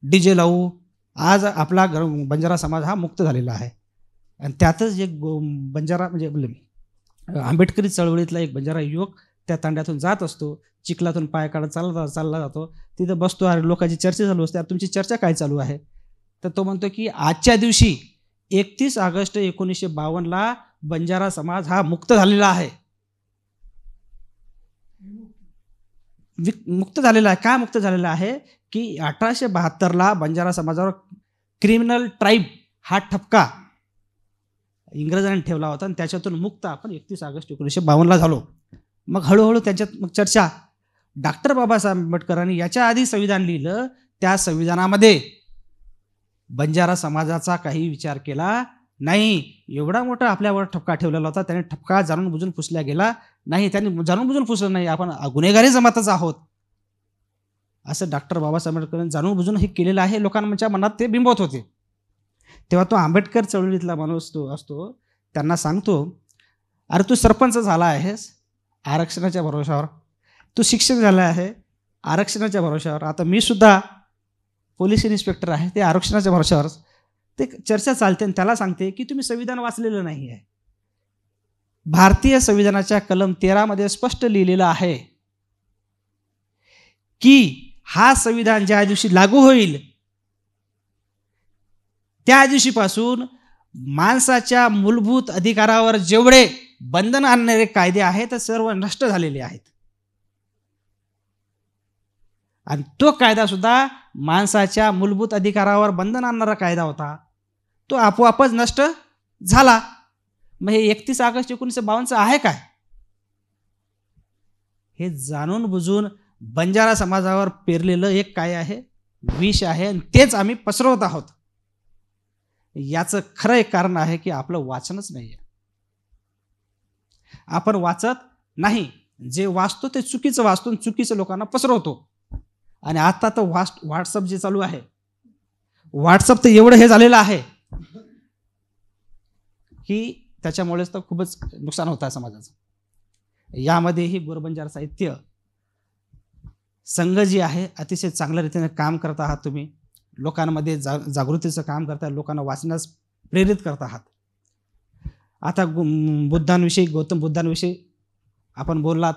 DJ लावू. आज आपला बंजारा समाज हा मुक्त झालेला आहे. आणि त्यातच एक बंजारा म्हणजे आंबेडकरी चळवळीतला एक बंजारा युवक त्या तांड्यातून जात असतो, चिखलातून पाय काढत चालला जातो. तिथं बसतो, अरे लोकांची चर्चा चालू असते, तुमची चर्चा काय चालू आहे? तर तो म्हणतो की आजच्या दिवशी 31 ऑगस्ट 1952 बंजारा समाज हा मुक्त झालेला आहे. मुक्त झालेला आहे. का मुक्त झालेला आहे की 1872 बंजारा समाजावर क्रिमिनल ट्राईब हा ठपका इंग्रजांनी ठेवला होता, आणि त्याच्यातून मुक्त आपण 31 ऑगस्ट 1952 झालो. मग हळूहळू त्याच्यात मग चर्चा, डॉक्टर बाबासाहेब आंबेडकरांनी याच्या आधी संविधान लिहिलं, त्या संविधानामध्ये बंजारा समाजाचा काही विचार केला नाही. एवढा मोठा आपल्यावर ठपका ठेवलेला होता, त्याने ठपका जाणून बुजून पुसला गेला नाही. त्यांनी जाणून बुजून पुसलं नाही, आपण गुन्हेगारी जमातच आहोत असं डॉक्टर बाबासाहेब आंबेडकरांनी जाणून बुजून हे केलेलं आहे. लोकांच्या मनात ते बिंबवत होते. तेव्हा तो आंबेडकर चळवळीतला माणूस तो असतो, त्यांना सांगतो, अरे तू सरपंच झाला आहेस आरक्षणाच्या भरोशावर, तू शिक्षक झाला आहे आरक्षणाच्या भरोशावर, आता मी सुद्धा पोलीस इन्स्पेक्टर आहे, ते आरक्षणाच्या भरोशावर. ते चर्चा चालते, आणि त्याला सांगते की तुम्ही संविधान वाचलेलं नाही आहे. भारतीय संविधानाच्या कलम 13 मध्ये स्पष्ट लिहिलेलं आहे की हा संविधान ज्या दिवशी लागू होईल त्या दिवशीपासून माणसाच्या मूलभूत अधिकारावर जेवढे बंधन आणणारे कायदे आहेत ते सर्व नष्ट झालेले आहेत. आणि तो कायदा सुद्धा माणसाच्या मूलभूत अधिकारावर बंधन आणणारा कायदा होता, तो आपोआपच नष्ट झाला. मग हे 31 ऑगस्ट 1952 आहे काय? हे जाणून बुजून बंजारा समाजावर पेरलेलं एक काय आहे, विष आहे, आणि तेच आम्ही पसरवत आहोत. याचं खरं एक कारण आहे की आपलं वाचनच नाही आहे. आपण वाचत नाही, जे वाचतो ते चुकीचं वाचतो, चुकीचं लोकांना पसरवतो. आणि आता तर व्हॉट्सअप जे चालू आहे, व्हॉट्सअप तर एवढं हे झालेलं आहे की त्याच्यामुळेच तर खूपच नुकसान होत आहे समाजाचं. यामध्येही गोरबंजारा साहित्य संघ जी आहे अतिशय चांगल्या रीतीने काम करत आहात. तुम्ही लोकांमध्ये जागृतीचं काम करता, लोकांना वाचण्यास प्रेरित करत आहात. आता बुद्धांविषयी, गौतम बुद्धांविषयी आपण बोललात.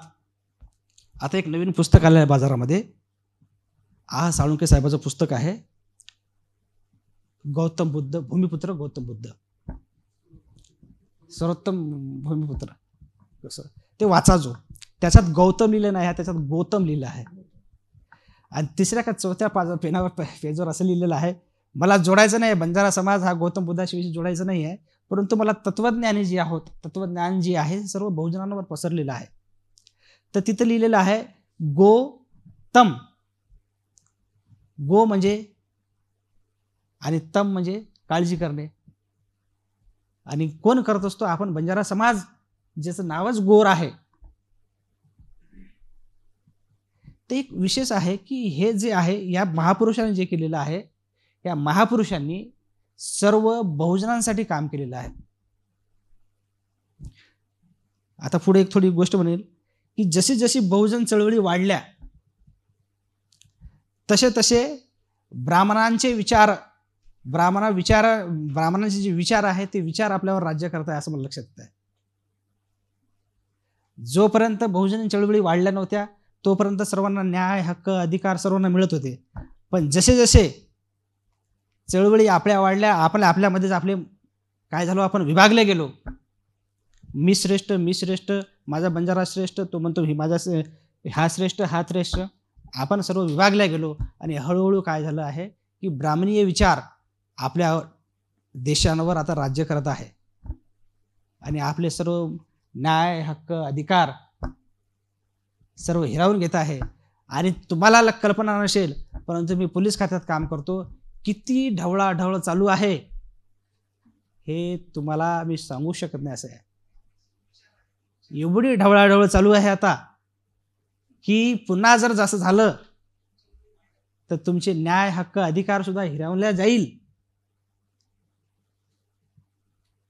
आता एक नवीन पुस्तक आलं आहे बाजारामध्ये, साळुंखे साहेबाचं पुस्तक आहे, गौतम बुद्ध, भूमिपुत्र गौतम बुद्ध, सर्वोत्तम भूमिपुत्र. कसं ते वाचा, जो त्याच्यात गौतम लिहिलं नाही, त्याच्यात गौतम लिहिलं आहे. आणि तिसऱ्या का चौथ्या पेजवर असं लिहिलेलं आहे, मला जोडायचं नाही बंजारा समाज हा गौतम बुद्धाशी जोडायचं नाही आहे, परंतु मला तत्वज्ञानी जी आहोत, तत्वज्ञान जी आहे सर्व बहुजनांवर पसरलेलं आहे. तर तिथं लिहिलेलं आहे गोतम. गो म्हणजे आणि तम म्हणजे काळजी करणे. आणि कोण करत असतो? आपण बंजारा समाज, ज्याचं नावच गोर आहे. ते एक विशेष आहे की हे जे आहे या महापुरुषांनी जे केलेलं आहे, या महापुरुषांनी सर्व बहुजनांसाठी काम केलेलं आहे. आता पुढे एक थोडी गोष्ट म्हणेल की जशी जशी बहुजन चळवळी वाढल्या तसे तसे ब्राह्मणांचे विचार ब्राह्मणांचे जे विचार आहे ते विचार आपल्यावर राज्य करत आहे असं मला लक्षात येत आहे. जोपर्यंत बहुजन चळवळी वाढल्या नव्हत्या तोपर्यंत सर्वांना न्याय, हक्क, अधिकार सर्वांना मिळत होते. पण जसे जसे चळवळी आपल्या वाढल्या, आपल्यामध्येच आपले काय झालो, आपण विभागले गेलो. मी श्रेष्ठ, माझा बंजारा श्रेष्ठ, तो म्हणतो हा श्रेष्ठ, हा श्रेष्ठ. आपण सर्व विभागल्या गेलो आणि हळूहळू काय झालं आहे की ब्राह्मणीय विचार आपल्या देशांवर आता राज्य करत आहे आणि आपले सर्व न्याय, हक्क, अधिकार सर्व हिरावून घेत आहे. आणि तुम्हाला कल्पना नसेल, परंतु मी पोलीस खात्यात काम करतो, किती ढवळाढवळ चालू आहे हे तुम्हाला मी सांगू शकत नाही. असं आहे, एवढी ढवळाढवळ चालू आहे आता की पुन्हा जर जसं झालं तर तुमचे न्याय, हक्क, अधिकार सुद्धा हिरावल्या जाईल.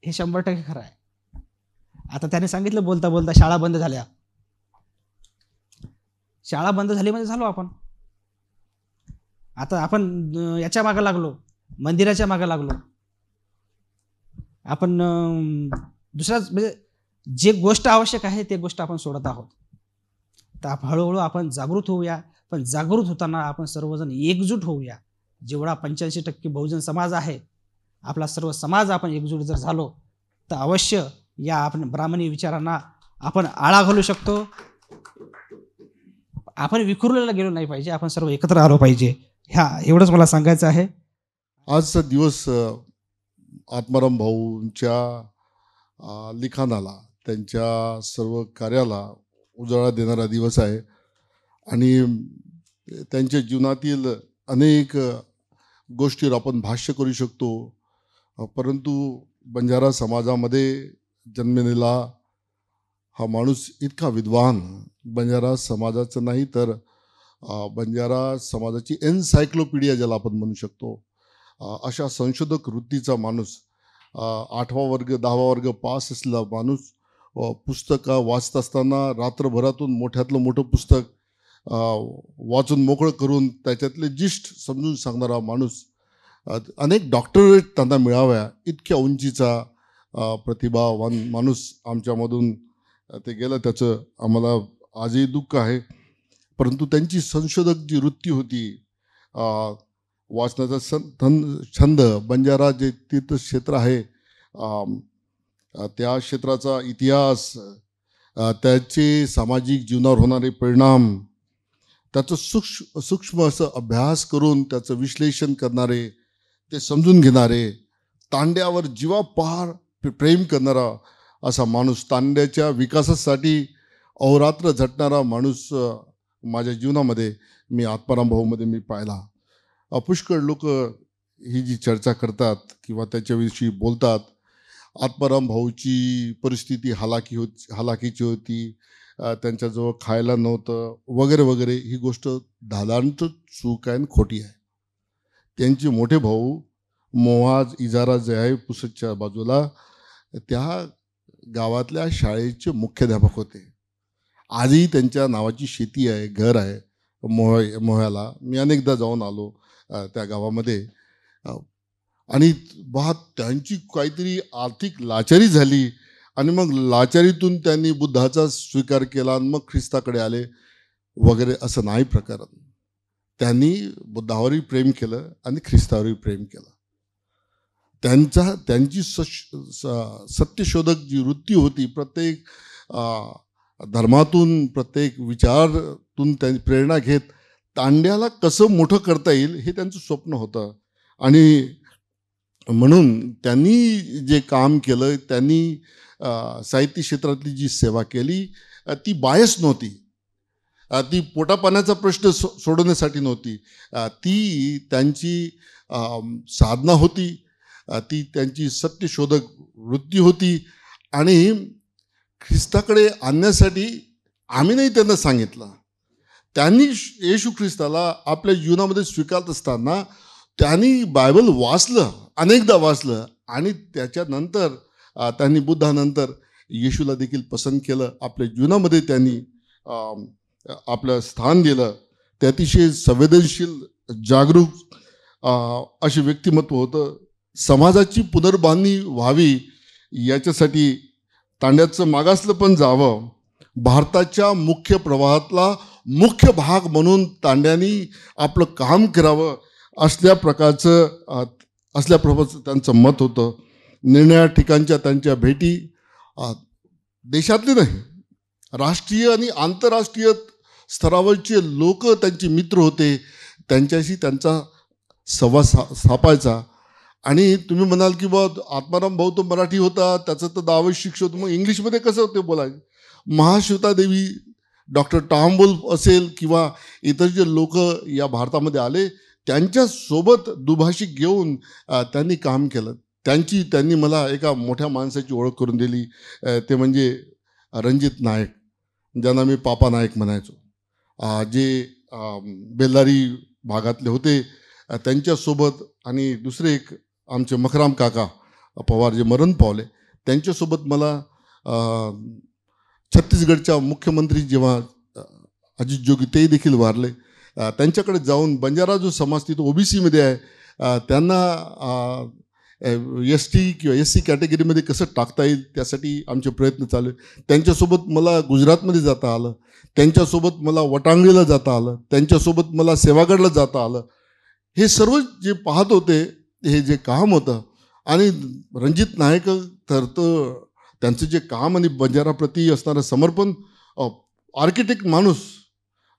हे 100% खरं आहे. आता त्याने सांगितलं बोलता बोलता शाळा बंद झाल्या. शाळा बंद झाली म्हणजे झालो आपण. आता आपण याच्या मागे लागलो, मंदिराच्या मागे लागलो. आपण दुसराच म्हणजे जे गोष्ट आवश्यक आहे ते गोष्ट आपण सोडत आहोत. तर हळूहळू आपण जागृत होऊया. पण जागृत होताना आपण सर्वजण एकजूट होऊया. जेवढा 85% बहुजन समाज आहे, आपला सर्व समाज आपण एकजूट जर झालो तर अवश्य या आपण ब्राह्मणी विचारांना आपण आळा घालू शकतो. आपण विखुरलेला गेलो नाही पाहिजे, आपण सर्व एकत्र आलो पाहिजे. एवढंच मला सांगायचं आहे. आजचा दिवस आत्माराम भाऊंच्या लिखाणाला, त्यांच्या सर्व कार्याला उजाळा देणारा दिवस आहे आणि त्यांच्या जीवनातील अनेक गोष्टीवर आपण भाष्य करू शकतो. परंतु बंजारा समाजामध्ये जन्मलेला हा माणूस इतका विद्वान, बंजारा समाजाचं नाही तर बंजारा समाजाची एन्सायक्लोपीडिया ज्याला आपण म्हणू शकतो, अशा संशोधक वृत्तीचा माणूस, 8वा वर्ग 10वा वर्ग पास असलेला माणूस, पुस्तकं वाचत असताना रात्रभरातून मोठ्यातलं मोठं पुस्तक वाचून मोकळं करून त्याच्यातले जिष्ट समजून सांगणारा माणूस, अनेक डॉक्टरेट त्यांना मिळाव्या इतक्या उंचीचा प्रतिभावान माणूस आमच्यामधून ते गेलं. त्याचं आम्हाला आजही दुःख आहे. परंतु त्यांची संशोधक जी वृत्ती होती, वाचनाचा छंद, बंजारा जे तीर्थक्षेत्र आहे त्या क्षेत्राचा इतिहास, त्याचे सामाजिक जीवनावर होणारे परिणाम, त्याचं सूक्ष्म असं अभ्यास करून त्याचं विश्लेषण करणारे, ते समजून घेणारे, तांड्यावर जीवापार प्रेम करणारा असा माणूस, तांड्याच्या विकासासाठी अहोरात्र झटणारा माणूस माझ्या जीवनामध्ये मी आत्माराम भाऊमध्ये मी पाहिला. पुष्कळ लोक ही जी चर्चा करतात किंवा त्याच्याविषयी बोलतात, आत्माराम भाऊची परिस्थिती हलाखीची होती, त्यांच्याजवळ खायला नव्हतं वगैरे वगैरे, ही गोष्ट दादांत चूक आहे आणि खोटी आहे. त्यांचे मोठे भाऊ मोहाज इजारा जे आहे पुसदच्या बाजूला, त्या गावातल्या शाळेचे मुख्याध्यापक होते. आजही त्यांच्या नावाची शेती आहे, घर आहे मोह्याला. मी अनेकदा जाऊन आलो त्या गावामध्ये. आणि त्यांची काहीतरी आर्थिक लाचारी झाली आणि मग लाचारीतून त्यांनी बुद्धाचा स्वीकार केला आणि मग ख्रिस्ताकडे आले वगैरे, असं नाही प्रकरण. त्यांनी बुद्धावरही प्रेम केलं आणि ख्रिस्तावरही प्रेम केलं. त्यांची सत्यशोधक जी वृत्ती होती, प्रत्येक धर्मातून, प्रत्येक विचारातून त्यांनी प्रेरणा घेत तांड्याला कसं मोठं करता येईल हे त्यांचं स्वप्न होतं. आणि म्हणून त्यांनी जे काम केलं, त्यांनी साहित्य क्षेत्रातली जी सेवा केली, ती बायस नव्हती, ती पोटापाण्याचा प्रश्न सोडवण्यासाठी नव्हती, ती त्यांची साधना होती, ती त्यांची सत्यशोधक वृत्ती होती. आणि ख्रिस्ताकडे आणण्यासाठी आम्ही नाही त्यांना सांगितलं, त्यांनी येशू ख्रिस्ताला आपल्या जीवनामध्ये स्वीकारत असताना त्यांनी बायबल वाचलं, अनेकदा वाचलं आणि त्याच्यानंतर त्यांनी बुद्धानंतर येशूला देखील पसंत केलं, आपल्या जीवनामध्ये त्यांनी आपलं स्थान दिलं. ते अतिशय संवेदनशील, जागरूक असे व्यक्तिमत्व होतं. समाजाची पुनर्बांधणी व्हावी याच्यासाठी तांड्याचं मागासलं पण जावं, भारताच्या मुख्य प्रवाहातला मुख्य भाग म्हणून तांड्यांनी आपलं काम करावं असल्या प्रकारचं त्यांचं मत होतं. निर्णया ठिकाणच्या त्यांच्या भेटी देशातले नाही, राष्ट्रीय आणि आंतरराष्ट्रीय स्तरावरचे लोक त्यांचे मित्र होते. त्यांच्याशी त्यांचा संवाद सापायचा. आणि तुम्ही म्हणाल की बा आत्माराम भाऊ तो मराठी होता, त्याचं तर 10वी शिक्षक होतं, मग इंग्लिशमध्ये कसं ते बोलायचं. महाश्वेता देवी, डॉक्टर टॉम्बोल असेल किंवा इतर जे लोक या भारतामध्ये आले, त्यांच्यासोबत दुभाषिक घेऊन त्यांनी काम केलं. त्यांनी मला एका मोठ्या माणसाची ओळख करून दिली, ते म्हणजे रणजित नायक, ज्यांना मी पापा नायक म्हणायचो, जे बेल्लारी भागातले होते. त्यांच्यासोबत आणि दुसरे एक आमचे मखराम काका पवार जे मरण पावले, त्यांच्यासोबत मला छत्तीसगडच्या मुख्यमंत्री जेव्हा अजित जोगी ते देखील वारले, त्यांच्याकडे जाऊन बंजारा जो समाज तिथं OBCमध्ये आहे, त्यांना ST किंवा SC कॅटेगरीमध्ये कसं टाकता येईल त्यासाठी आमचे प्रयत्न चालू आहे. त्यांच्यासोबत मला गुजरातमध्ये जाता आलं, त्यांच्यासोबत मला वटांगडीला जाता आलं, त्यांच्यासोबत मला सेवागडला जाता आलं. हे सर्व जे पाहत होते, हे जे काम होतं, आणि रणजित नायक तर त्यांचं जे काम आणि बंजाराप्रती असणारं समर्पण, आर्किटेक्ट माणूस,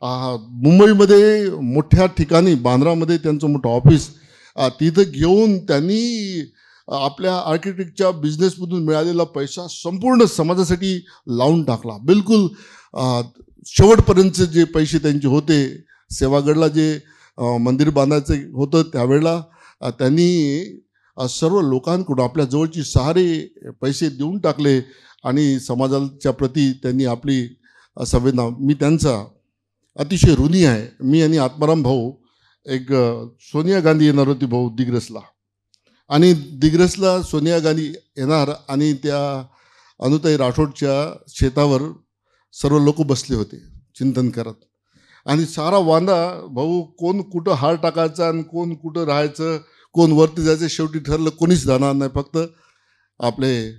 मुंबईमध्ये मोठ्या ठिकाणी बांद्रामध्ये त्यांचं मोठं ऑफिस, तिथं घेऊन त्यांनी आपल्या आर्किटेक्टच्या बिझनेसमधून मिळालेला पैसा संपूर्ण समाजासाठी लावून टाकला. बिलकुल शेवटपर्यंतचे जे पैसे त्यांचे होते, सेवागडला जे मंदिर बांधायचं होतं त्यावेळेला त्यांनी सर्व लोकांकडून आपल्या जवळची सारे पैसे देऊन टाकले आणि समाजाच्या प्रती त्यांनी आपली संवेदना, मी त्यांचा अतिशय ऋणी आहे. मी आणि आत्माराम भाऊ, एक सोनिया गांधी येणार होती भाऊ दिग्रसला, आणि दिग्रसला सोनिया गांधी येणार आणि त्या अनुताई राठोडच्या शेतावर सर्व लोक बसले होते चिंतन करत, आणि सारा वांदा भाऊ कोण कुठं हार टाकायचा आणि कोण कुठं राहायचं, कोण वरती जायचं, शेवटी ठरलं कोणीच जाणार नाही, फक्त आपले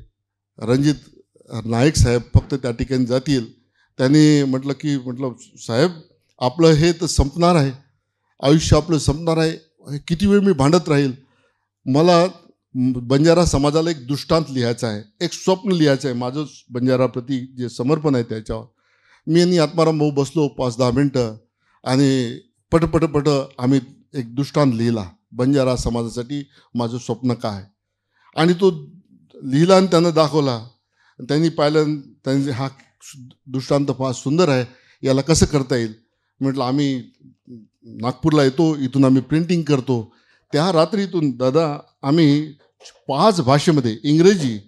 रणजित नाईक साहेब फक्त त्या ठिकाणी जातील. त्यांनी म्हटलं साहेब, आपलं हे तर संपणार आहे, आयुष्य आपलं संपणार आहे, किती वेळ मी भांडत राहील. मला बंजारा समाजाला एक दृष्टांत लिहायचा आहे, एक स्वप्न लिहायचं आहे, माझं बंजाराप्रती जे समर्पण आहे त्याच्यावर. मी आणि आत्माराम भाऊ बसलो 5-10 मिनटं आणि पट आम्ही एक दृष्टांत लिहिला, बंजारा समाजासाठी माझं स्वप्न काय. आणि तो लिहिला आणि त्यांना दाखवला. त्यांनी पाहिलं, त्यांनी हा दृष्टांत फार सुंदर आहे, याला कसं करता येईल. म्हटलं आम्ही नागपूरला येतो, इथून आम्ही प्रिंटिंग करतो. त्या रात्रीतून दादा आम्ही 5 भाषेमध्ये, इंग्रजी,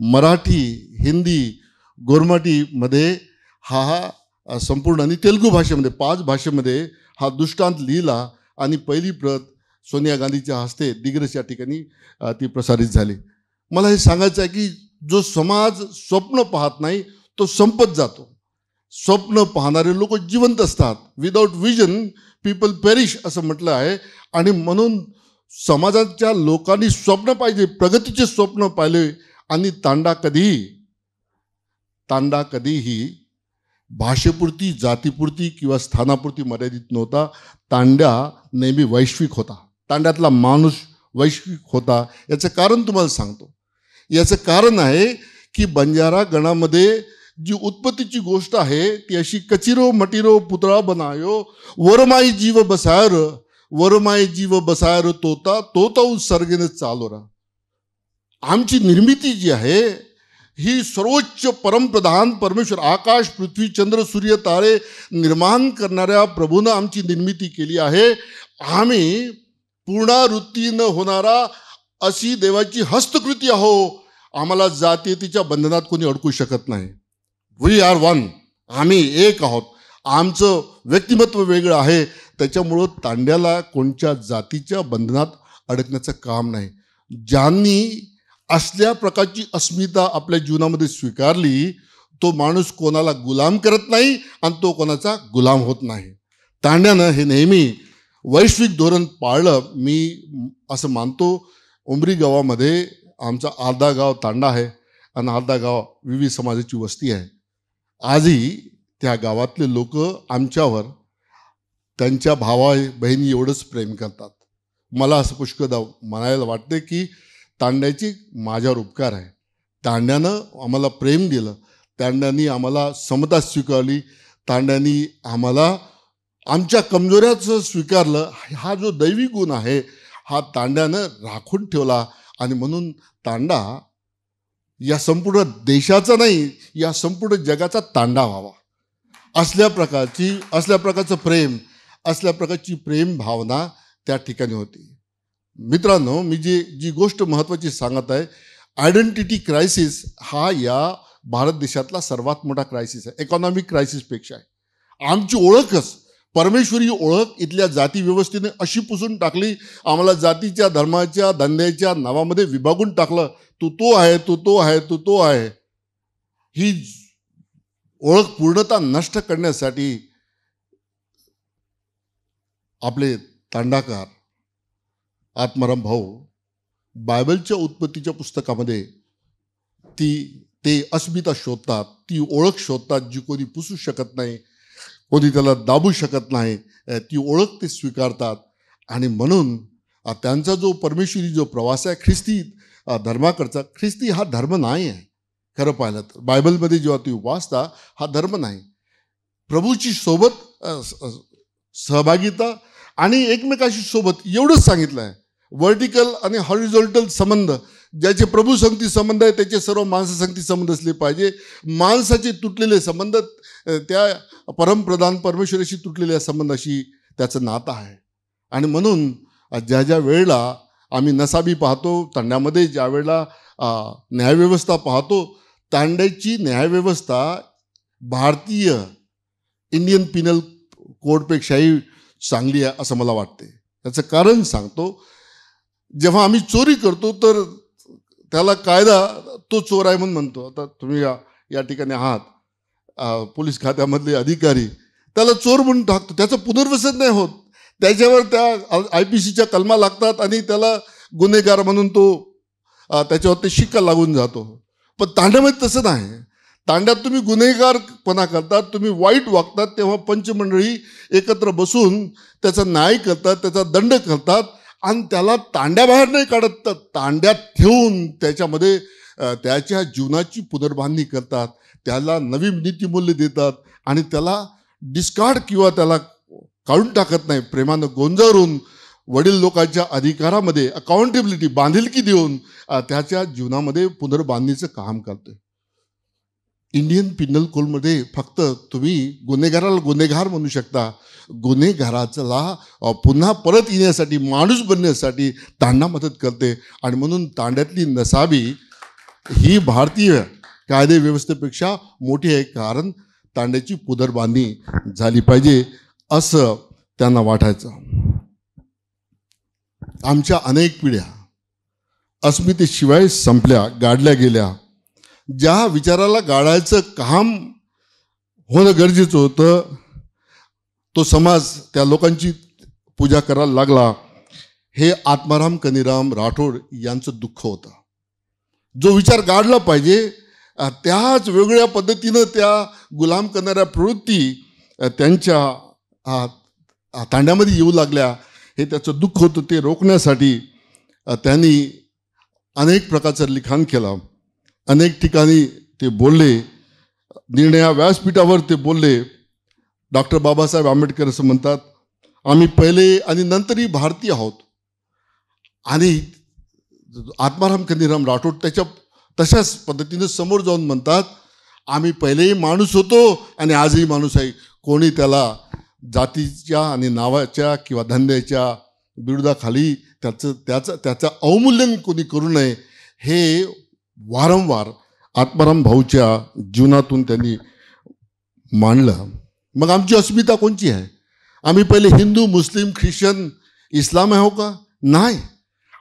मराठी, हिंदी, गोरमाटीमध्ये हा संपूर्ण, आणि तेलुगू भाषेमध्ये 5 भाषेमध्ये हा दृष्टांत लिहिला आणि पहिली प्रत सोनिया गांधीच्या हस्ते दिग्रस या ठिकाणी ती प्रसारित झाली. मला हे सांगायचं आहे की जो समाज स्वप्न पाहत नाही तो संपत जातो. स्वप्न पाहणारे लोक जिवंत असतात. विदाऊट विजन पीपल पेरिश असं म्हटलं आहे. आणि म्हणून समाजाच्या लोकांनी स्वप्न पाहिजे, प्रगतीचे स्वप्न पाहिले. आणि तांडा कधीही भाषेपुरती, जातीपुरती किंवा स्थानापुरती मर्यादित नव्हता. तांड्या नेहमी वैश्विक होता. तांड्यातला माणूस वैश्विक होता. याचं कारण तुम्हाला सांगतो. याचं कारण आहे की बंजारा गणामध्ये जी उत्पत्तीची गोष्ट आहे ती अशी, कचिरो मटिरो पुतळा बनायो, वरमाई जीव बसायर तोता उत्सर्गेने चालोरा. आमची निर्मिती जी आहे ही सर्वोच्च परमप्रधान परमेश्वर, आकाश पृथ्वी चंद्र सूर्य तारे निर्माण करणाऱ्या प्रभूनं आमची निर्मिती केली आहे. आम्ही पुनरावृत्ती न होणारा अशी देवाची हस्तकृती आहो. आम्हाला जातीयतेच्या बंधनात कोणी अडकू शकत नाही. We are one. आम्ही एक आहोत. आमचं व्यक्तिमत्व वेगळं आहे. त्याच्यामुळं तांड्याला कोणत्या जातीच्या बंधनात अडकण्याचं काम नाही. ज्यांनी असल्या प्रकारची अस्मिता आपल्या जीवनामध्ये स्वीकारली तो माणूस कोणाला गुलाम करत नाही आणि तो कोणाचा गुलाम होत नाही. तांड्यानं हे नेहमी वैश्विक धोरण पाळलं. मी असं मानतो, उमरी गावामध्ये आमचा अर्धा गाव तांडा आहे आणि अर्धा गाव विविध समाजाची वस्ती आहे. आजही त्या गावातले लोक आमच्यावर त्यांच्या भावा बहिणी एवढंच प्रेम करतात. मला असं पुष्कळदा म्हणायला वाटते की तांड्याची माझ्यावर उपकार आहे. तांड्यानं आम्हाला प्रेम दिलं, तांड्यांनी आम्हाला समता स्वीकारली, तांड्यांनी आम्हाला आमच्या कमजोऱ्याचं स्वीकारलं. हा जो दैवी गुण आहे हा तांड्यानं राखून ठेवला. आणि म्हणून तांडा या संपूर्ण देशाचा नाही, या संपूर्ण जगाचा तांडा व्हावा. असल्या प्रकारचं प्रेम, असल्या प्रकारची प्रेम भावना त्या ठिकाणी होती. मित्रांनो, मी जी गोष्ट महत्त्वाची सांगत आहे, आयडेंटिटी क्रायसिस हा या भारत देशातला सर्वात मोठा क्रायसिस आहे. इकॉनॉमिक क्रायसिसपेक्षा आहे. आमची ओळखच, परमेश्वरी ओळख इथल्या जाती व्यवस्थेने अशी पुसून टाकली. आम्हाला जातीच्या, धर्माच्या, धंद्याच्या नावामध्ये विभागून टाकलं. तो आहे, तो आहे, तो आहे. ही ओळख पूर्णतः नष्ट करण्यासाठी आपले तांडाकार आत्माराम भाऊ बायबलच्या उत्पत्तीच्या पुस्तकामध्ये ते अस्मिता शोधतात, ती ओळख शोधतात जी कोणी पुसू शकत नाही, कोणी त्याला दाबू शकत नाही. ती ओळख ते स्वीकारतात. आणि म्हणून त्यांचा जो परमेश्वरी जो प्रवास आहे ख्रिस्ती धर्माकडचा, ख्रिस्ती हा धर्म नाही आहे. खरं पाहिलं तर बायबलमध्ये जेव्हा तुम्ही वाचता, हा धर्म नाही. प्रभूची सोबत सहभागिता आणि एकमेकाशी सोबत एवढंच सांगितलं आहे. व्हर्टिकल आणि हॉरिझॉन्टल संबंध, ज्याचे प्रभू संगती संबंध आहे त्याचे सर्व माणसासंगती संबंध असले पाहिजे. माणसाचे तुटलेले संबंध त्या परमप्रधान परमेश्वराशी तुटलेल्या संबंधाशी त्याचं नातं आहे. आणि म्हणून ज्या वेळेला आम्ही नसाबी पाहतो तांड्यामध्ये, ज्या वेळेला न्यायव्यवस्था पाहतो, तांड्याची न्यायव्यवस्था भारतीय इंडियन पिनल कोडपेक्षाही चांगली आहे असं मला वाटते. याचं कारण सांगतो. जेव्हा आम्ही चोरी करतो तर त्याला कायदा तो चोर आहे म्हणून म्हणतो. आता तुम्ही या ठिकाणी आहात, पोलीस खात्यामधले अधिकारी, त्याला चोर म्हणून टाकतो. त्याचं पुनर्वसन नाही होत. त्याच्यावर त्या IPCच्या कलमा लागतात आणि त्याला गुन्हेगार म्हणून त्याच्यावर ते शिक्का लागून जातो. पण तांड्यामध्ये तसं नाही. तांड्यात तुम्ही गुन्हेगारपणा करतात, तुम्ही वाईट वागतात, तेव्हा पंचमंडळी एकत्र बसून त्याचा न्याय करतात, त्याचा दंड करतात आणि त्याला तांड्याबाहेर नाही काढत, तर तांड्यात ठेवून त्याच्यामध्ये त्याच्या जीवनाची पुनर्बांधणी करतात, त्याला नवीन नीतिमूल्य देतात आणि त्याला डिस्कार्ड किंवा त्याला काढून टाकत नाही. प्रेमानं गोंजारून वडील लोकांच्या अधिकारामध्ये अकाउंटेबिलिटी, बांधिलकी देऊन त्याच्या जीवनामध्ये पुनर्बांधणीचं काम करतोय. इंडियन पिनल कोडमध्ये फक्त तुम्ही गुन्हेगाराला गुन्हेगार म्हणू शकता. गुन्हेगाराला पुन्हा परत येण्यासाठी, माणूस बनण्यासाठी तांडा मदत करते. आणि म्हणून तांड्यातली नसाबी ही भारतीय कायदे व्यवस्थेपेक्षा मोठी आहे, कारण तांड्याची पुनर्बांधणी झाली पाहिजे असं त्यांना वाटायचं. आमच्या अनेक पिढ्या अस्मितेशिवाय संपल्या, गाडल्या गेल्या. ज्या विचाराला गाडायचं काम होणं गरजेचं होतं, तो समाज त्या लोकांची पूजा करायला लागला. हे आत्माराम कनीराम राठोड यांचं दुःख होतं. जो विचार गाडला पाहिजे त्याच वेगळ्या पद्धतीनं त्या गुलाम करणाऱ्या प्रवृत्ती त्यांच्या तांड्यामध्ये येऊ लागल्या, हे त्याचं दुःख होतं. ते रोखण्यासाठी त्यांनी अनेक प्रकारचं लिखाण केलं. अनेक ठिकाणी ते बोलले, निर्णया व्यासपीठावर ते बोलले. डॉक्टर बाबासाहेब आंबेडकर असं म्हणतात, आम्ही पहिले आणि नंतरही भारतीय आहोत. आणि आत्माराम कनीराम राठोड तशाच पद्धतीनं समोर जाऊन म्हणतात, आम्ही पहिलेही माणूस होतो आणि आजही माणूस आहे. कोणी त्याला जातीच्या आणि नावाच्या किंवा धंद्याच्या विरोधाखाली त्याचं अवमूल्यन कोणी करू नये, हे वारंवार आत्माराम भाऊच्या जीवनातून त्यांनी मांडलं. मग आमची अस्मिता कोणची आहे? आम्ही पहिले हिंदू, मुस्लिम, ख्रिश्चन, इस्लाम आहो का? नाही.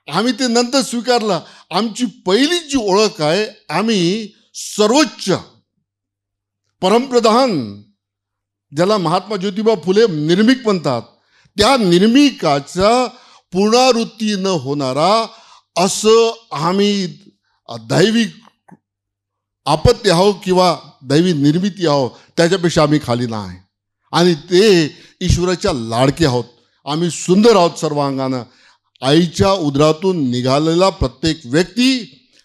आम्ही ते नंतर स्वीकारलं. आमची पहिली जी ओळख आहे, आम्ही सर्वोच्च परमप्रधान, ज्याला महात्मा ज्योतिबा फुले निर्मिक म्हणतात, त्या निर्मिकाचा पुनरावृत्ती न होणारा असं आम्ही दैविक आपत्ती आहो किंवा दैवी निर्मिती आहो त्याच्यापेक्षा आम्ही खाली नाही. आणि ते ईश्वराच्या लाडके आहोत. आम्ही सुंदर आहोत सर्वांगानं. आईच्या उदरातून निघालेला प्रत्येक व्यक्ती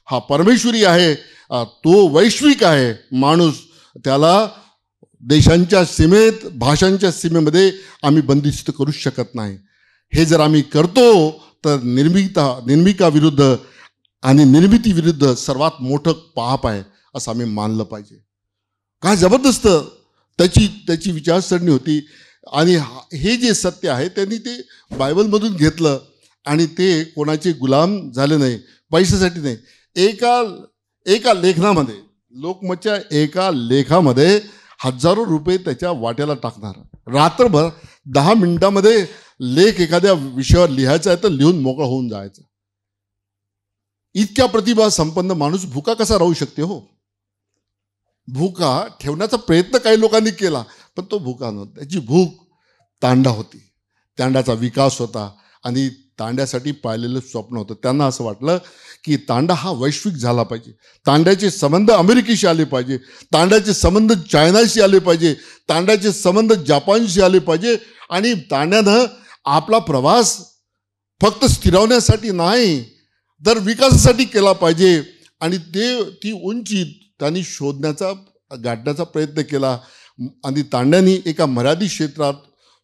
हा परमेश्वरी आहे. तो वैश्विक आहे माणूस. त्याला देशांच्या सीमेत भाषांच्या सीमेमध्ये आम्ही बंदिस्त करू शकत नाही. हे जर आम्ही करतो तर निर्मिका विरुद्ध आणि निर्मिती विरुद्ध सर्वात मोठं पाप आहे असं आम्ही मानलं पाहिजे. काय जबरदस्त त्याची विचारसरणी होती. आणि हे जे सत्य आहे त्यांनी ते बायबलमधून घेतलं आणि ते कोणाचे गुलाम झाले नाही, पैशासाठी नाही. एका लेखनामध्ये, लोकमतच्या एका लेखामध्ये हजारो रुपये त्याच्या वाट्याला टाकणार. रात्रभर 10 मिनिटामध्ये लेख एखाद्या विषयावर लिहायचा आहे तर लिहून मोकळा होऊन जायचं. इतक्या प्रतिभा संपन्न माणूस भुका कसा राहू शकते हो? भुका ठेवण्याचा प्रयत्न काही लोकांनी केला पण तो भुका नव्हता. त्याची भूक तांडा होती. तांड्याचा विकास होता आणि तांड्यासाठी पाहिलेलं स्वप्न होतं. त्यांना असं वाटलं की तांडा हा वैश्विक झाला पाहिजे. तांड्याचे संबंध अमेरिकेशी आले पाहिजे, तांड्याचे संबंध चायनाशी आले पाहिजे, तांड्याचे संबंध जपानशी आले पाहिजे. आणि तांड्यानं आपला प्रवास फक्त स्थिरावण्यासाठी नाही तर विकासासाठी केला पाहिजे. आणि ती उंची त्यांनी गाठण्याचा प्रयत्न केला. आणि तांड्यांनी एका मर्यादित क्षेत्रात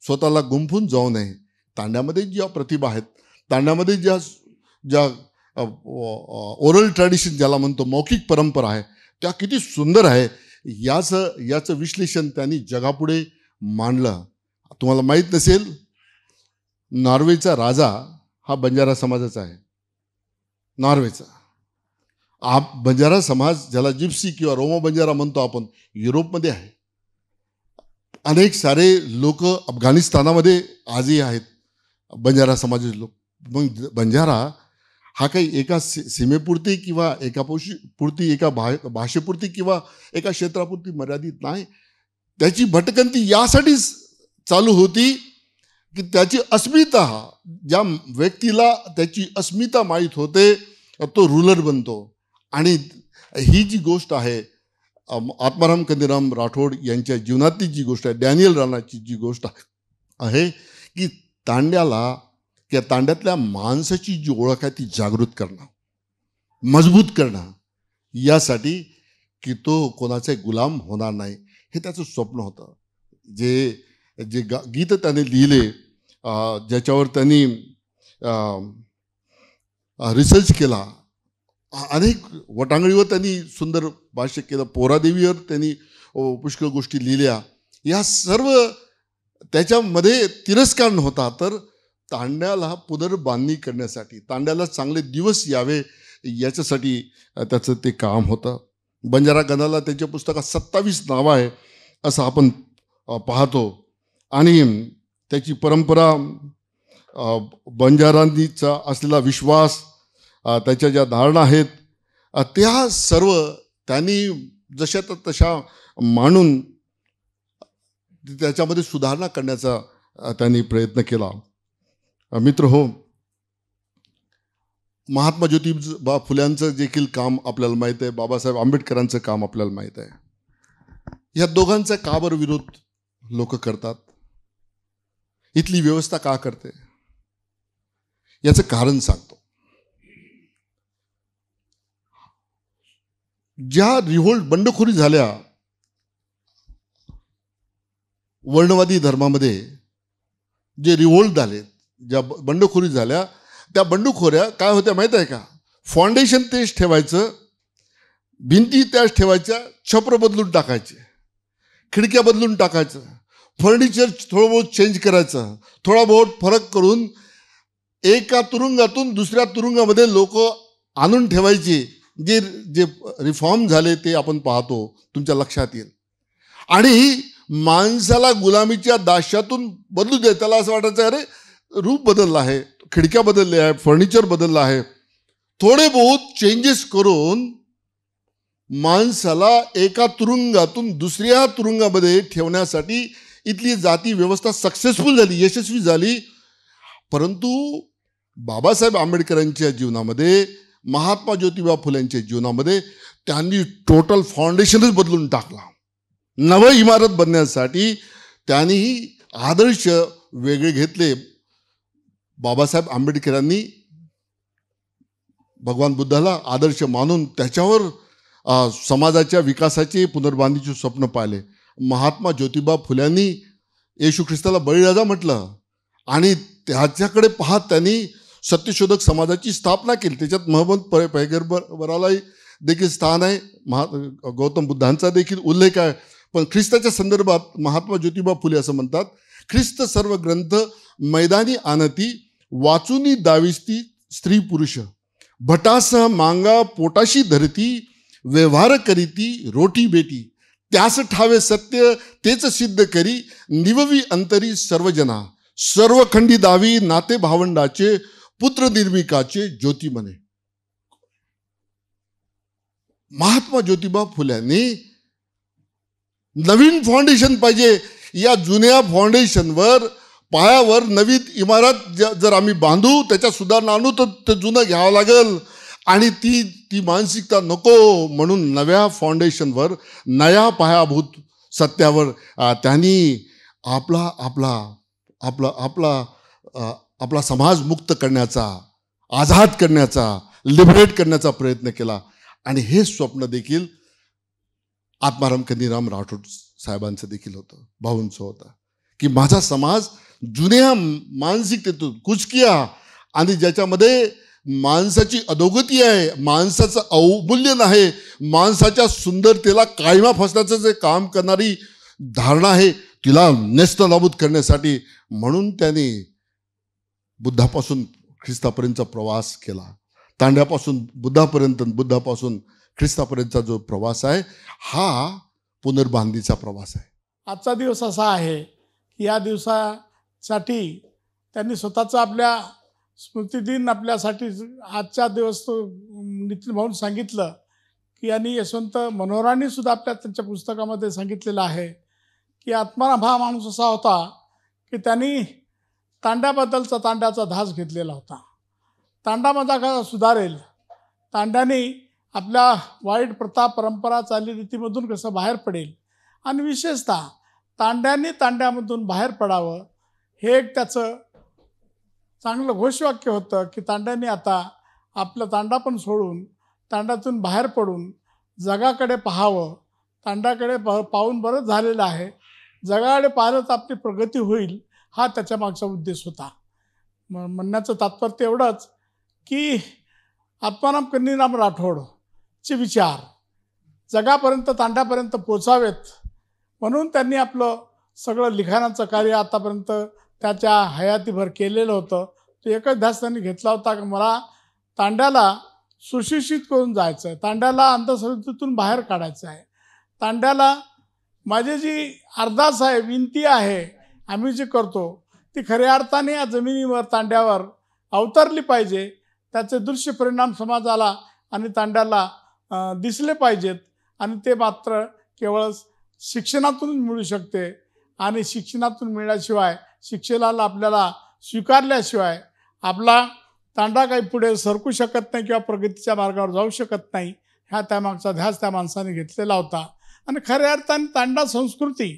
स्वतःला गुंफून जाऊ नये. तांड्यामध्ये ज्या प्रतिभा आहेत, तांड्यामध्ये ज्या ओरल ट्रॅडिशन ज्याला म्हणतो, मौखिक परंपरा आहे, त्या किती सुंदर आहे याचं विश्लेषण त्यांनी जगापुढे मांडलं. तुम्हाला माहीत नसेल, नॉर्वेचा राजा हा बंजारा समाजाचा आहे. नॉर्वेचा बंजारा समाज, ज्याला जिप्सी किंवा रोमो बंजारा म्हणतो आपण, युरोपमध्ये आहे. अनेक सारे लोक अफगाणिस्तानामध्ये आजही आहेत बंजारा समाजाचे लोक. मग बंजारा हा काही एका सीमेपुरती किंवा एका पुरती, एका भाषेपुरती किंवा एका क्षेत्रापुरती मर्यादित नाही. त्याची भटकंती यासाठीच चालू होती की त्याची अस्मिता, ज्या व्यक्तीला त्याची अस्मिता माहीत होते तो रूलर बनतो. आणि ही जी गोष्ट आहे, आत्माराम कंदीराम राठोड यांच्या जीवनातली जी गोष्ट आहे, डॅनियल राणाची जी गोष्ट आहे की तांड्यातल्या माणसाची जी ओळख आहे ती जागृत करणं, मजबूत करणं, यासाठी की तो कोणाचा गुलाम होणार नाही, हे त्याचं स्वप्न होतं. जे गीत त्याने लिहिले, ज्याच्यावर त्यांनी रिसर्च केला, अनेक वटांगळीवर त्यांनी सुंदर भाष्य केलं, पोरादेवीवर त्यांनी पुष्कळ गोष्टी लिहिल्या. या सर्व त्याच्यामध्ये तिरस्कार नव्हता, तर तांड्याला पुनर्बांधणी करण्यासाठी, तांड्याला चांगले दिवस यावे याच्यासाठी त्याचं ते काम होतं. बंजारा गणाला त्यांच्या पुस्तकात 27 नावं आहे असं आपण पाहतो. आणि त्याची परंपरा, बंजारांचा असलेला विश्वास, त्याच्या ज्या धारणा आहेत, त्या सर्व त्यांनी जशा तशा मांडून त्याच्यामध्ये सुधारणा करण्याचा त्यांनी प्रयत्न केला. मित्र हो, महात्मा ज्योतिबा फुल्यांचं देखील काम आपल्याला माहीत आहे, बाबासाहेब आंबेडकरांचं काम आपल्याला माहीत आहे. या दोघांचा का बरं विरोध लोक करतात? इथली व्यवस्था का करते? याचं कारण सांगतो. ज्या रिव्होल्ट, बंडखोरी झाल्या वर्णवादी धर्मामध्ये, जे रिव्होल्ट झाले, ज्या बंडखोरी झाल्या, त्या बंडखोऱ्या काय होत्या माहीत आहे का? फाउंडेशन तेच ठेवायचं, भिंती त्याच ठेवायच्या, छप्र बदलून टाकायचे, खिडक्या बदलून टाकायचं, फर्निचर थोडं बहुत चेंज करायचं, थोडा बहुत फरक करून एका तुरुंगातून दुसऱ्या तुरुंगामध्ये लोक आणून ठेवायचे. जे रिफॉर्म झाले ते आपण पाहतो, तुमच्या लक्षात येईल. आणि माणसाला गुलामीच्या दास्यातून बदलू दे, त्याला असं वाटायचं अरे रूप बदललं आहे, खिडक्या बदलल्या आहे, फर्निचर बदललं आहे. थोडे बहुत चेंजेस करून माणसाला एका तुरुंगातून दुसऱ्या तुरुंगामध्ये ठेवण्यासाठी इथली जाती व्यवस्था सक्सेसफुल झाली, यशस्वी झाली. परंतु बाबासाहेब आंबेडकरांच्या जीवनामध्ये, महात्मा ज्योतिबा फुलेंच्या जीवनामध्ये त्यांनी टोटल फाउंडेशनच बदलून टाकला. नवं इमारत बनण्यासाठी त्यांनी आदर्श वेगळे घेतले. बाबासाहेब आंबेडकरांनी भगवान बुद्धाला आदर्श मानून त्याच्यावर समाजाच्या विकासाचे, पुनर्बांधणीचे स्वप्न पाहिले. महात्मा ज्योतिबा फुल्यांनी येशू ख्रिस्ताला बळीराजा म्हटलं आणि त्याच्याकडे पाहत त्यांनी सत्यशोधक समाजाची स्थापना केली. त्याच्यात महम्मद पैगंबरालाही देखील स्थान आहे, गौतम बुद्धांचा देखील उल्लेख आहे. पण ख्रिस्ताच्या संदर्भात महात्मा ज्योतिबा फुले असं म्हणतात, ख्रिस्त सर्व ग्रंथ मैदानी आणती, वाचुनी दाविस्ती स्त्री पुरुष, भटासह मांगा पोटाशी धरती, व्यवहार करीती रोटी बेटी, त्यास ठावे सत्य तेच सिद्ध करी, निववी अंतरी सर्वजना, सर्व खंडी दावी नाते भावंडाचे, पुत्र निर्मिकाचे ज्योती म्हणे. महात्मा ज्योतिबा फुल्यांनी नवीन फाउंडेशन पाहिजे, या जुन्या फाउंडेशनवर, पायावर नवीन इमारत जर आम्ही बांधू, त्याच्यात सुधारणा आणू, तर ते जुनं घ्यावं लागेल. आणि ती मानसिकता नको, म्हणून नव्या फाउंडेशनवर, नया पायाभूत सत्यावर त्यांनी आपला आपला आपला आपला आपला समाज मुक्त करण्याचा, आझाद करण्याचा, लिबरेट करण्याचा प्रयत्न केला. आणि हे स्वप्न देखील आत्माराम कनीराम राठोड साहेबांचं देखील होतं, भाऊंचं होतं, की माझा समाज जुन्या मानसिकतेतून, कुचकिया आणि ज्याच्यामध्ये माणसाची अधोगती आहे, माणसाचं अवमूल्य नाही, माणसाच्या सुंदरतेला कायमा फसण्याचं जे काम करणारी धारणा आहे, तिला नेस्तनाबूत करण्यासाठी म्हणून त्याने बुद्धापासून ख्रिस्तापर्यंतचा प्रवास केला. तांड्यापासून बुद्धापर्यंत, बुद्धापासून ख्रिस्तापर्यंतचा जो प्रवास आहे, हा पुनर्बांधणीचा प्रवास आहे. आजचा दिवस असा आहे की या दिवसासाठी त्यांनी स्वतःचा आपल्या स्मृतिदिन आपल्यासाठी आजच्या दिवस तो नितीन भाऊन सांगितलं की, आणि यशवंत मनोहरांनी सुद्धा आपल्या त्यांच्या पुस्तकामध्ये सांगितलेलं आहे की आत्माराम हा माणूस असा होता की त्यांनी तांड्याबद्दलचा, तांड्याचा ध्यास घेतलेला होता. तांडामध्ये का सुधारेल, तांड्याने आपल्या वाईट प्रथा, परंपरा, चालीरीतीमधून कसं बाहेर पडेल, आणि विशेषतः तांड्यांनी तांड्यामधून बाहेर पडावं, हे एक त्याचं चांगलं घोषवाक्य होतं की तांड्यांनी आता आपलं तांडा पण सोडून, तांड्यातून बाहेर पडून जगाकडे पाहावं. तांड्याकडे पाहून बरंच झालेलं आहे, जगाकडे पाहिलं तर आपली प्रगती होईल, हा त्याच्या मागचा उद्देश होता. म्हणण्याचं तात्पर्य एवढंच की आत्माराम कनीराम राठोडचे विचार जगापर्यंत, तांड्यापर्यंत पोचावेत, म्हणून त्यांनी आपलं सगळं लिखाणाचं कार्य आतापर्यंत त्याच्या हयातीभर केलेलं होतं. तो एकच ध्यास त्यांनी घेतला होता की मला तांड्याला सुशिक्षित करून जायचं आहे, तांड्याला अंधश्रद्धेतून बाहेर काढायचं आहे, तांड्याला माझी जी अरदास आहे, विनंती आहे, आम्ही जी करतो ती खऱ्या अर्थाने या जमिनीवर, तांड्यावर अवतरली पाहिजे. त्याचे दृश्य परिणाम समाजाला आणि तांड्याला दिसले पाहिजेत, आणि ते मात्र केवळ शिक्षणातून मिळू शकते. आणि शिक्षणातून मिळाल्याशिवाय, शिक्षणाला आपल्याला स्वीकारल्याशिवाय आपला तांडा काही पुढे सरकू शकत नाही किंवा प्रगतीच्या मार्गावर जाऊ शकत नाही. ह्या त्यामागचा ध्यास त्या माणसाने घेतलेला होता. आणि खऱ्या अर्थाने तांडा संस्कृती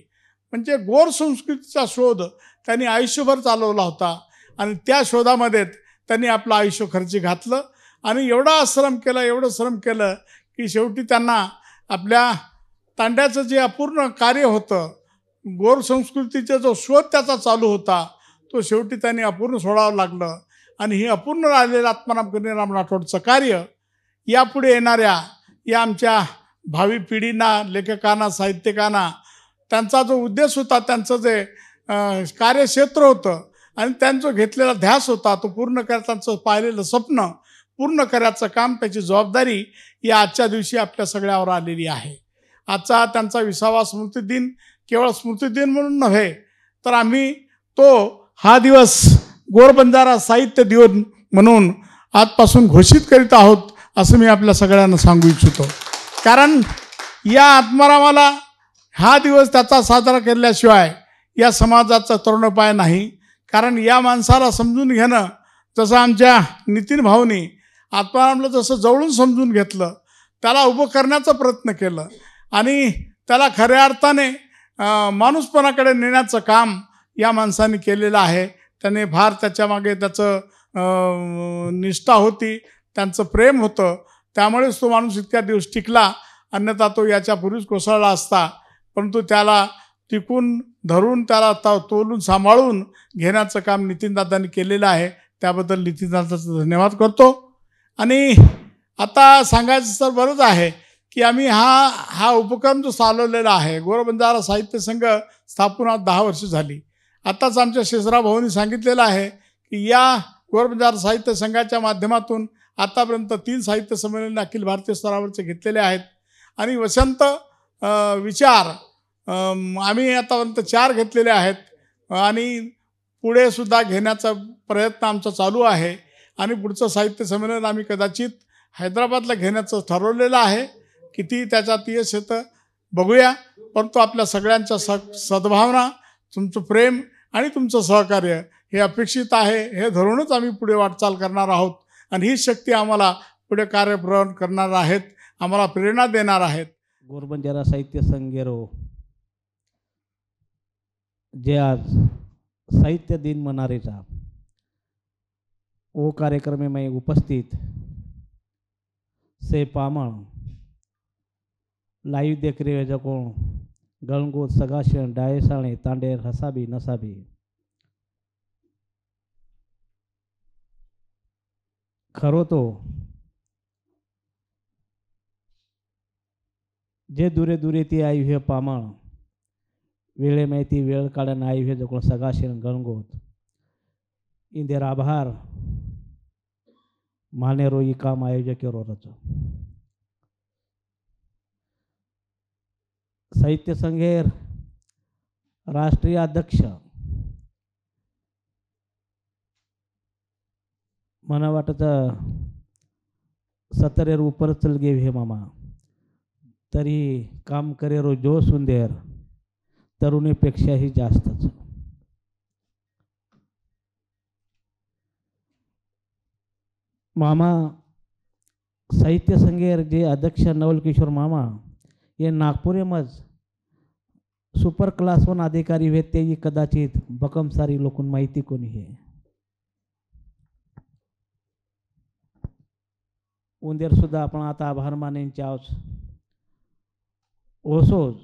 म्हणजे गोर संस्कृतीचा शोध त्यांनी आयुष्यभर चालवला होता. आणि त्या शोधामध्ये त्यांनी आपलं आयुष्य खर्ची घातलं आणि एवढा श्रम केला, एवढं श्रम केलं की शेवटी त्यांना आपल्या तांड्याचं जे अपूर्ण कार्य होतं, गोर संस्कृतीचा जो शोध त्याचा चालू होता, तो शेवटी त्यांनी अपूर्ण सोडावं लागलं. आणि हे अपूर्ण राहिलेलं आत्माराम कनीराम राठोडचं कार्य यापुढे येणाऱ्या या आमच्या भावी पिढींना, लेखकांना, साहित्यिकांना त्यांचा जो उद्देश होता, त्यांचं जे कार्यक्षेत्र होतं आणि त्यांचं घेतलेला ध्यास होता, तो पूर्ण करताचं पाहिलेलं स्वप्न पूर्ण करायचं काम, त्याची जबाबदारी या आजच्या दिवशी आपल्या सगळ्यावर आलेली आहे. आजचा त्यांचा 20वा स्मृतिदिन केवळ स्मृतिदिन म्हणून नव्हे, तर आम्ही हा दिवस गोरबंजारा साहित्य दिन म्हणून आजपासून घोषित करीत आहोत, असं मी आपल्या सगळ्यांना सांगू इच्छितो. कारण या आत्मारामाला हा दिवस त्याचा साजरा केल्याशिवाय या समाजाचा तरुणोपाय नाही. कारण या माणसाला समजून घेणं, जसं आमच्या नितीन भाऊनी आत्मारामला जसं जवळून समजून घेतलं, त्याला उभं करण्याचा प्रयत्न केलं आणि त्याला खऱ्या अर्थाने माणूसपणाकडे नेण्याचं काम या माणसाने केलेलं आहे. त्याने फार त्याच्यामागे त्याचं निष्ठा होती, त्यांचं प्रेम होतं, त्यामुळेच तो माणूस इतक्या दिवस टिकला. अन्यथा तो याच्यापूर्वीच कोसळला असता. परंतु त्याला टिकून धरून त्याला तोलून सांभाळून घेण्याचं काम नितीनदादांनी केलेलं आहे. त्याबद्दल नितीनदादांचा धन्यवाद करतो. आणि आता सांगायचं तर बरंच आहे की आम्ही हा उपक्रम जो चालवलेला आहे, गोरबंजारा साहित्य संघ स्थापना 10 वर्ष झाली. आताच आमच्या शेषराव भाऊंनी सांगितलेलं आहे की या गोरबंजारा साहित्य संघाच्या माध्यमातून आतापर्यंत 3 साहित्य संमेलन अखिल भारतीय स्तरावरचे घेतलेले आहेत. आणि वसंत विचार आम्ही आतापर्यंत 4 घेतलेले आहेत आणि पुढे सुद्धा घेण्याचा प्रयत्न आमचा चालू आहे. आणि पुढचं साहित्य संमेलन आम्ही कदाचित हैदराबादला घेण्याचं ठरवलेलं आहे. किती त्याच्यात यश येतं बघूया. परंतु आपल्या सगळ्यांच्या सद्भावना, तुमचं प्रेम आणि तुमचं सहकार्य हे अपेक्षित आहे. हे धरूनच आम्ही पुढे वाटचाल करणार आहोत आणि ही शक्ती आम्हाला पुढे कार्यप्रवृत्त करणार आहेत, आम्हाला प्रेरणा देणार आहेत. गोरबंजारा साहित्य संघेरो जे आज साहित्य दिन मनारेचा वो कार्यक्रम में उपस्थित से पामण लाइव देख रहे जको गणगोत सगाशण डायसाणे तांडेर हसाबी नसाबी खरो तो जे दूरे दूरे ती आई हुए पामण वेळे माहिती वेळ काढून आई हुए जको सगाशण गणगोत इंदेर आभार मानेरो ई काम आयोजक रचो. साहित्य संघेर राष्ट्रीय अध्यक्ष मला वाटत 70 ऊपर चल गे हे मामा, तरी काम करेरो जो सुंदर तरुणीपेक्षाही जास्तच. मामा साहित्य संघेर जे अध्यक्ष नवल किशोर मामा ये नागपूर मज सुपर क्लास 1 अधिकारी हुए ते कदाचित बकम सारी लोकून माहिती कोणी हे उंदेर सुद्धा आपण आता आभार मानेंचे आहोत. ओसोज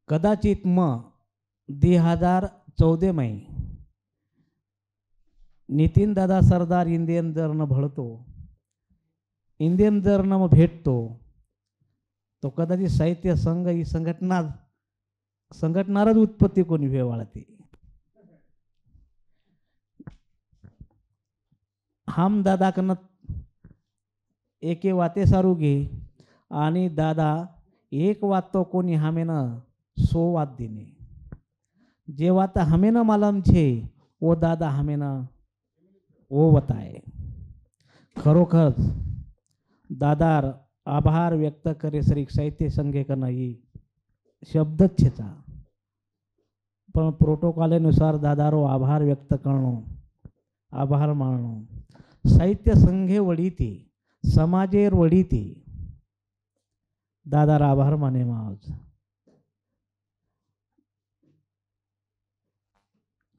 कदाचित 2014 मै नितीन दादा सरदार इंडियन जर्न भळतो, इंडियन जर्न मग भेटतो, तो कदाचित साहित्य संघ ही संघटनारच उत्पत्ती कोणी वेवाळते. हम दादा कन एके वाते सारू घे आणि दादा एक वात तो कोणी हमेनं 100 वात देणे. जे वात हमेनं मालम छे वो दादा हमेनं वो बताए. खरोखर दादार आभार व्यक्त करे सरी साहित्य संघे कन ही शब्दच छेचा, पण प्रोटोकॉलनुसार दादारो आभार व्यक्त करणं, आभार मानणं, साहित्य संघे वडीती समाजेर वडीती दादार आभार माने माज.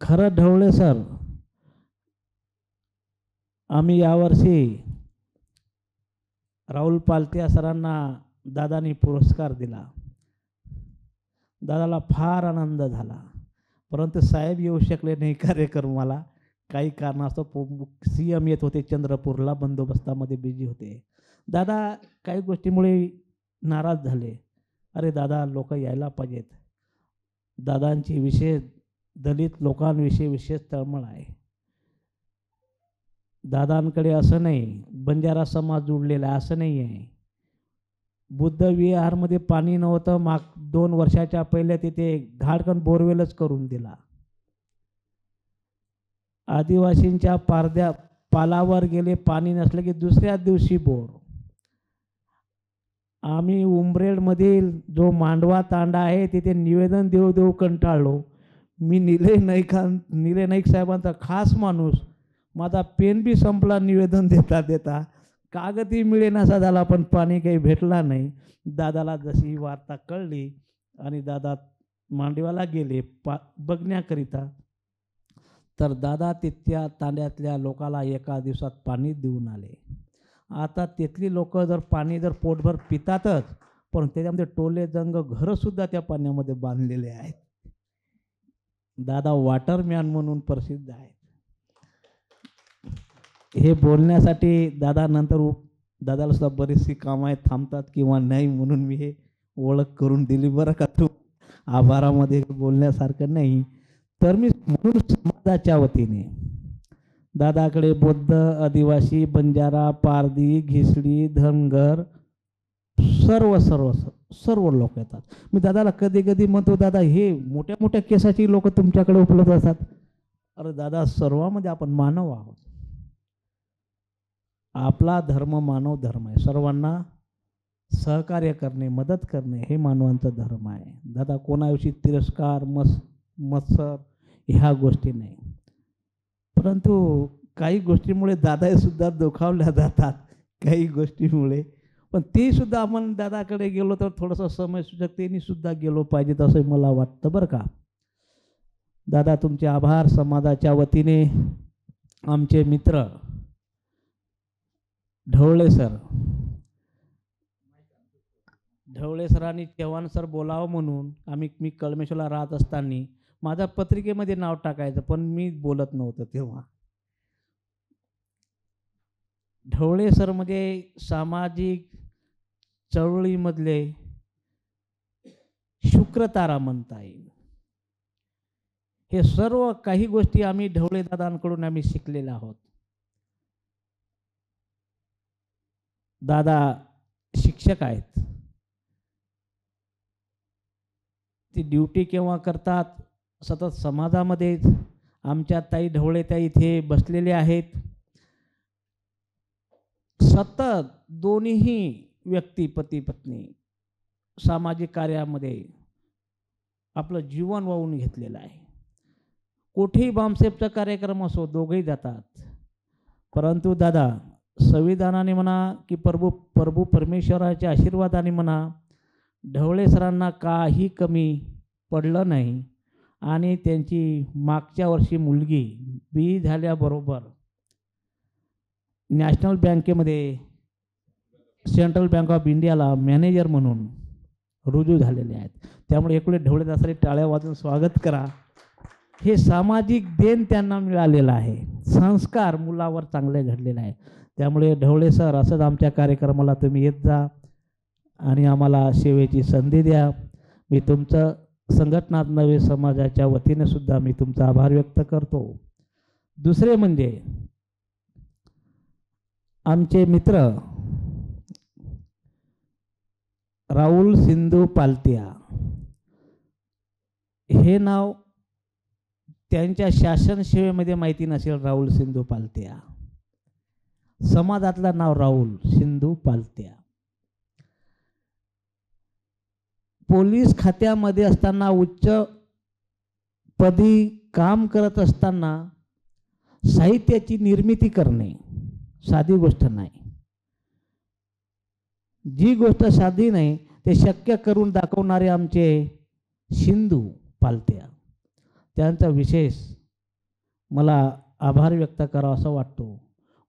खरं ढवळे सर, आम्ही यावर्षी राहुल पालटिया सरांना दादानी पुरस्कार दिला. दादाला फार आनंद झाला, परंतु साहेब येऊ शकले नाही कार्यक्रमाला. काही कारणास्तव CM येत होते चंद्रपूरला, बंदोबस्तामध्ये बिझी होते. दादा काही गोष्टीमुळे नाराज झाले. अरे दादा लोक यायला पाहिजेत. दादांची विशेष दलित लोकांविषयी विशेष तळमळ आहे. दादांकडे असं नाही बंजारा समाज जुडलेला आहे असं नाही आहे. बुद्ध विहारमध्ये पाणी नव्हतं, 2 वर्षाच्या पहिले तिथे घाडकन बोरवेलच करून दिला. आदिवासींच्या पालावर गेले, पाणी नसलं की दुसऱ्या दिवशी बोर. आम्ही उमरेडमधील जो मांडवा तांडा आहे तिथे निवेदन देऊ देऊ कंटाळलो. मी निलय नाईक साहेबांचा खास माणूस. माझा पेन बी संपला निवेदन देता देता. कागदही मिळेनासा झाला, पण पाणी काही भेटला नाही. दादाला जशी ही वार्ता कळली आणि दादा मांडव्याला गेले बघण्याकरिता, तर दादा तिथल्या तांड्यातल्या लोकाला एका दिवसात पाणी देऊन आले. आता तिथली लोक जर पाणी जर पोटभर पितातच, पण त्याच्यामध्ये टोले जंग घरंसुद्धा त्या पाण्यामध्ये बांधलेले आहेत. दादा वॉटरमॅन म्हणून प्रसिद्ध आहेत. हे बोलण्यासाठी दादा नंतर दादाला सुद्धा बरीचशी कामं आहेत, थांबतात किंवा नाही, म्हणून मी हे ओळख करून दिली. बरं का, तू आभारामध्ये बोलण्यासारखं नाही. तर मी म्हणून समाजाच्या वतीने दादाकडे बौद्ध, आदिवासी, बंजारा, पारधी, घिसडी, धनगर सर्व लोक येतात. मी दादाला कधी कधी म्हणतो, दादा हे मोठ्या मोठ्या केसाची लोक तुमच्याकडे उपलब्ध असतात. अरे दादा, सर्वांमध्ये आपण मानव आहोत. आपला धर्म मानव धर्म आहे. सर्वांना सहकार्य करणे, मदत करणे हे मानवांचा धर्म आहे. दादा कोणाविषयी तिरस्कार, मत्सर ह्या गोष्टी नाही. परंतु काही गोष्टीमुळे दादासुद्धा दुखावल्या जातात, काही गोष्टीमुळे. पण ते सुद्धा आपण दादाकडे गेलो तर थोडंसं समयसूचकतेने सुद्धा गेलो पाहिजेत असं मला वाटतं. बरं का दादा, तुमचे आभार. समाजाच्या वतीने आमचे मित्र ढवळे सरांनी चव्हाण सर बोलावं म्हणून मी कळमेश्वरला राहत असताना माझ्या पत्रिकेमध्ये नाव टाकायचं, पण मी बोलत नव्हतं तेव्हा. ढवळे सर म्हणजे सामाजिक चळवळीमधले शुक्रतारा म्हणता येईल. हे सर्व काही गोष्टी आम्ही ढवळे दादांकडून आम्ही शिकलेल्या आहोत. दादा शिक्षक आहेत. ती ड्युटी केव्हा करतात, सतत समाजामध्ये. आमच्या ताई ढवळे त्या इथे बसलेले आहेत. सतत दोन्हीही व्यक्ती, पती पत्नी, सामाजिक कार्यामध्ये आपलं जीवन वाहून घेतलेलं आहे. कुठेही बामसेपचा कार्यक्रम असो, दोघेही जातात. परंतु दादा संविधानाने म्हणा की प्रभू परमेश्वराच्या आशीर्वादाने म्हणा, ढवळे सरांना काही कमी पडलं नाही. आणि त्यांची मागच्या वर्षी मुलगी बी झाल्याबरोबर नॅशनल बँकेमध्ये, सेंट्रल बँक ऑफ इंडियाला मॅनेजर म्हणून रुजू झालेले आहेत. त्यामुळे एकले ढवळे दादासाठी टाळ्या वाजवून स्वागत करा. हे सामाजिक देण त्यांना मिळालेलं आहे. संस्कार मुलावर चांगले घडलेले आहे. त्यामुळे ढवळे सर, असंच आमच्या कार्यक्रमाला तुम्ही येत जा आणि आम्हाला सेवेची संधी द्या. मी तुमचं संघटनात नव्हे, समाजाच्या वतीने सुद्धा मी तुमचा आभार व्यक्त करतो. दुसरे म्हणजे आमचे मित्र राहुल सिंधू पालतिया, हे नाव त्यांच्या शासन सेवेमध्ये माहिती नसेल. राहुल सिंधू पालतिया समाजातलं नाव, राहुल सिंधू पालतिया. पोलीस खात्यामध्ये असताना, उच्च पदी काम करत असताना साहित्याची निर्मिती करणे साधी गोष्ट नाही. जी गोष्ट साधी नाही ते शक्य करून दाखवणारे आमचे सिंधू पालतिया, त्यांचा विशेष मला आभार व्यक्त करावा असं वाटतो.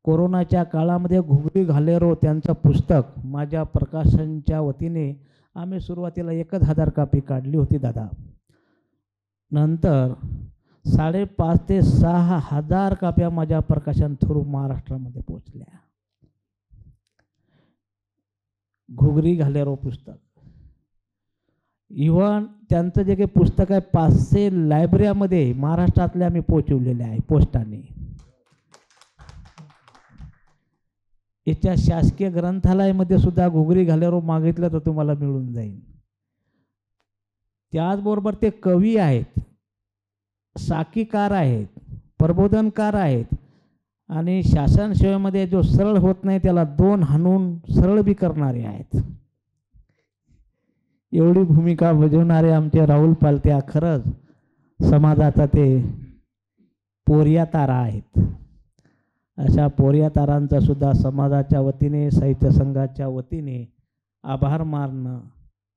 कोरोनाच्या काळामध्ये घुगरी घालेरो त्यांचं पुस्तक माझ्या प्रकाशनच्या वतीने आम्ही सुरुवातीला 1000 कॉपी काढली होती दादा. नंतर 5,500 ते 6,000 कॉप्या माझ्या प्रकाशन थ्रू महाराष्ट्रामध्ये पोचल्या. घुगरी घालेरो पुस्तक, इव्हन त्यांचं जे काही पुस्तक आहे 500 लायब्ररीमध्ये महाराष्ट्रातल्या आम्ही पोचवलेले आहे पोस्टाने. याच्या शासकीय ग्रंथालयामध्ये सुद्धा घुगरी घालेरो मागितलं तर तुम्हाला मिळून जाईल. त्याचबरोबर ते कवी आहेत, साकीकार आहेत, प्रबोधनकार आहेत आणि शासन सेवेमध्ये जो सरळ होत नाही त्याला 2 हाणून सरळ बी करणारे आहेत. एवढी भूमिका बजावणारे आमचे राहुल पालत्या खरंच समाजाचा ते पोरिया तारा आहेत. अशा पोरिया तारांचा सुद्धा समाजाच्या वतीने साहित्य संघाच्या वतीने आभार मानणं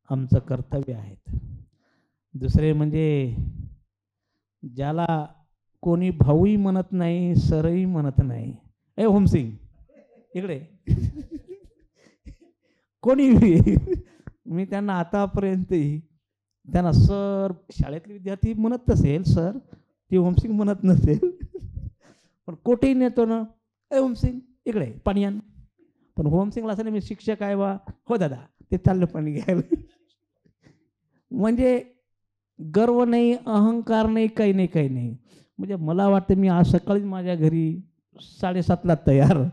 आमचं कर्तव्य आहे. दुसरे म्हणजे ज्याला कोणी भाऊही म्हणत नाही, सरही म्हणत नाही, ए होमसिंग इकडे कोणी मी त्यांना आतापर्यंतही त्यांना सर, शाळेतले विद्यार्थी म्हणत नसेल सर, ती होमसिंग म्हणत नसेल, पण कोठेही नेतो ना, ए होमसिंग इकडे पाणी आण. पण होमसिंगला असं नाही मी शिक्षक आहे बा, हो दादा ते चाललं पाणी घ्यायला. म्हणजे गर्व नाही, अहंकार नाही, काही नाही, काही नाही. म्हणजे मला वाटतं मी आज सकाळीच माझ्या घरी 7:30ला तयार,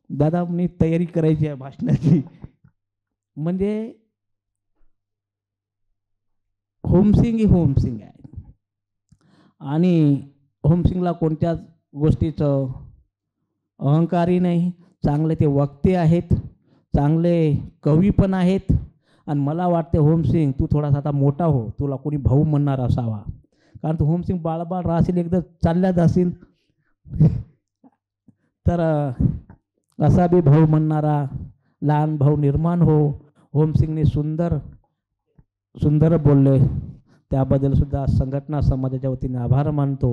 दादा मी तयारी करायची आहे भाषणाची. म्हणजे होमसिंग ही होमसिंग आहे आणि होमसिंगला कोणत्याच गोष्टीचं अहंकारही नाही. चांगले ते वक्ते आहेत, चांगले कवी पण आहेत. आणि मला वाटते होमसिंग तू थोडासा आता मोठा हो, तुला कोणी भाऊ म्हणणार असावा, कारण तू होमसिंग बाळबाळ राहशील, एकदा चालल्या जाशील तर असा बी भाऊ म्हणणारा लहान भाऊ निर्माण हो. होमसिंगने सुंदर सुंदर बोलले, त्याबद्दल सुद्धा संघटना समाजाच्या वतीने आभार मानतो.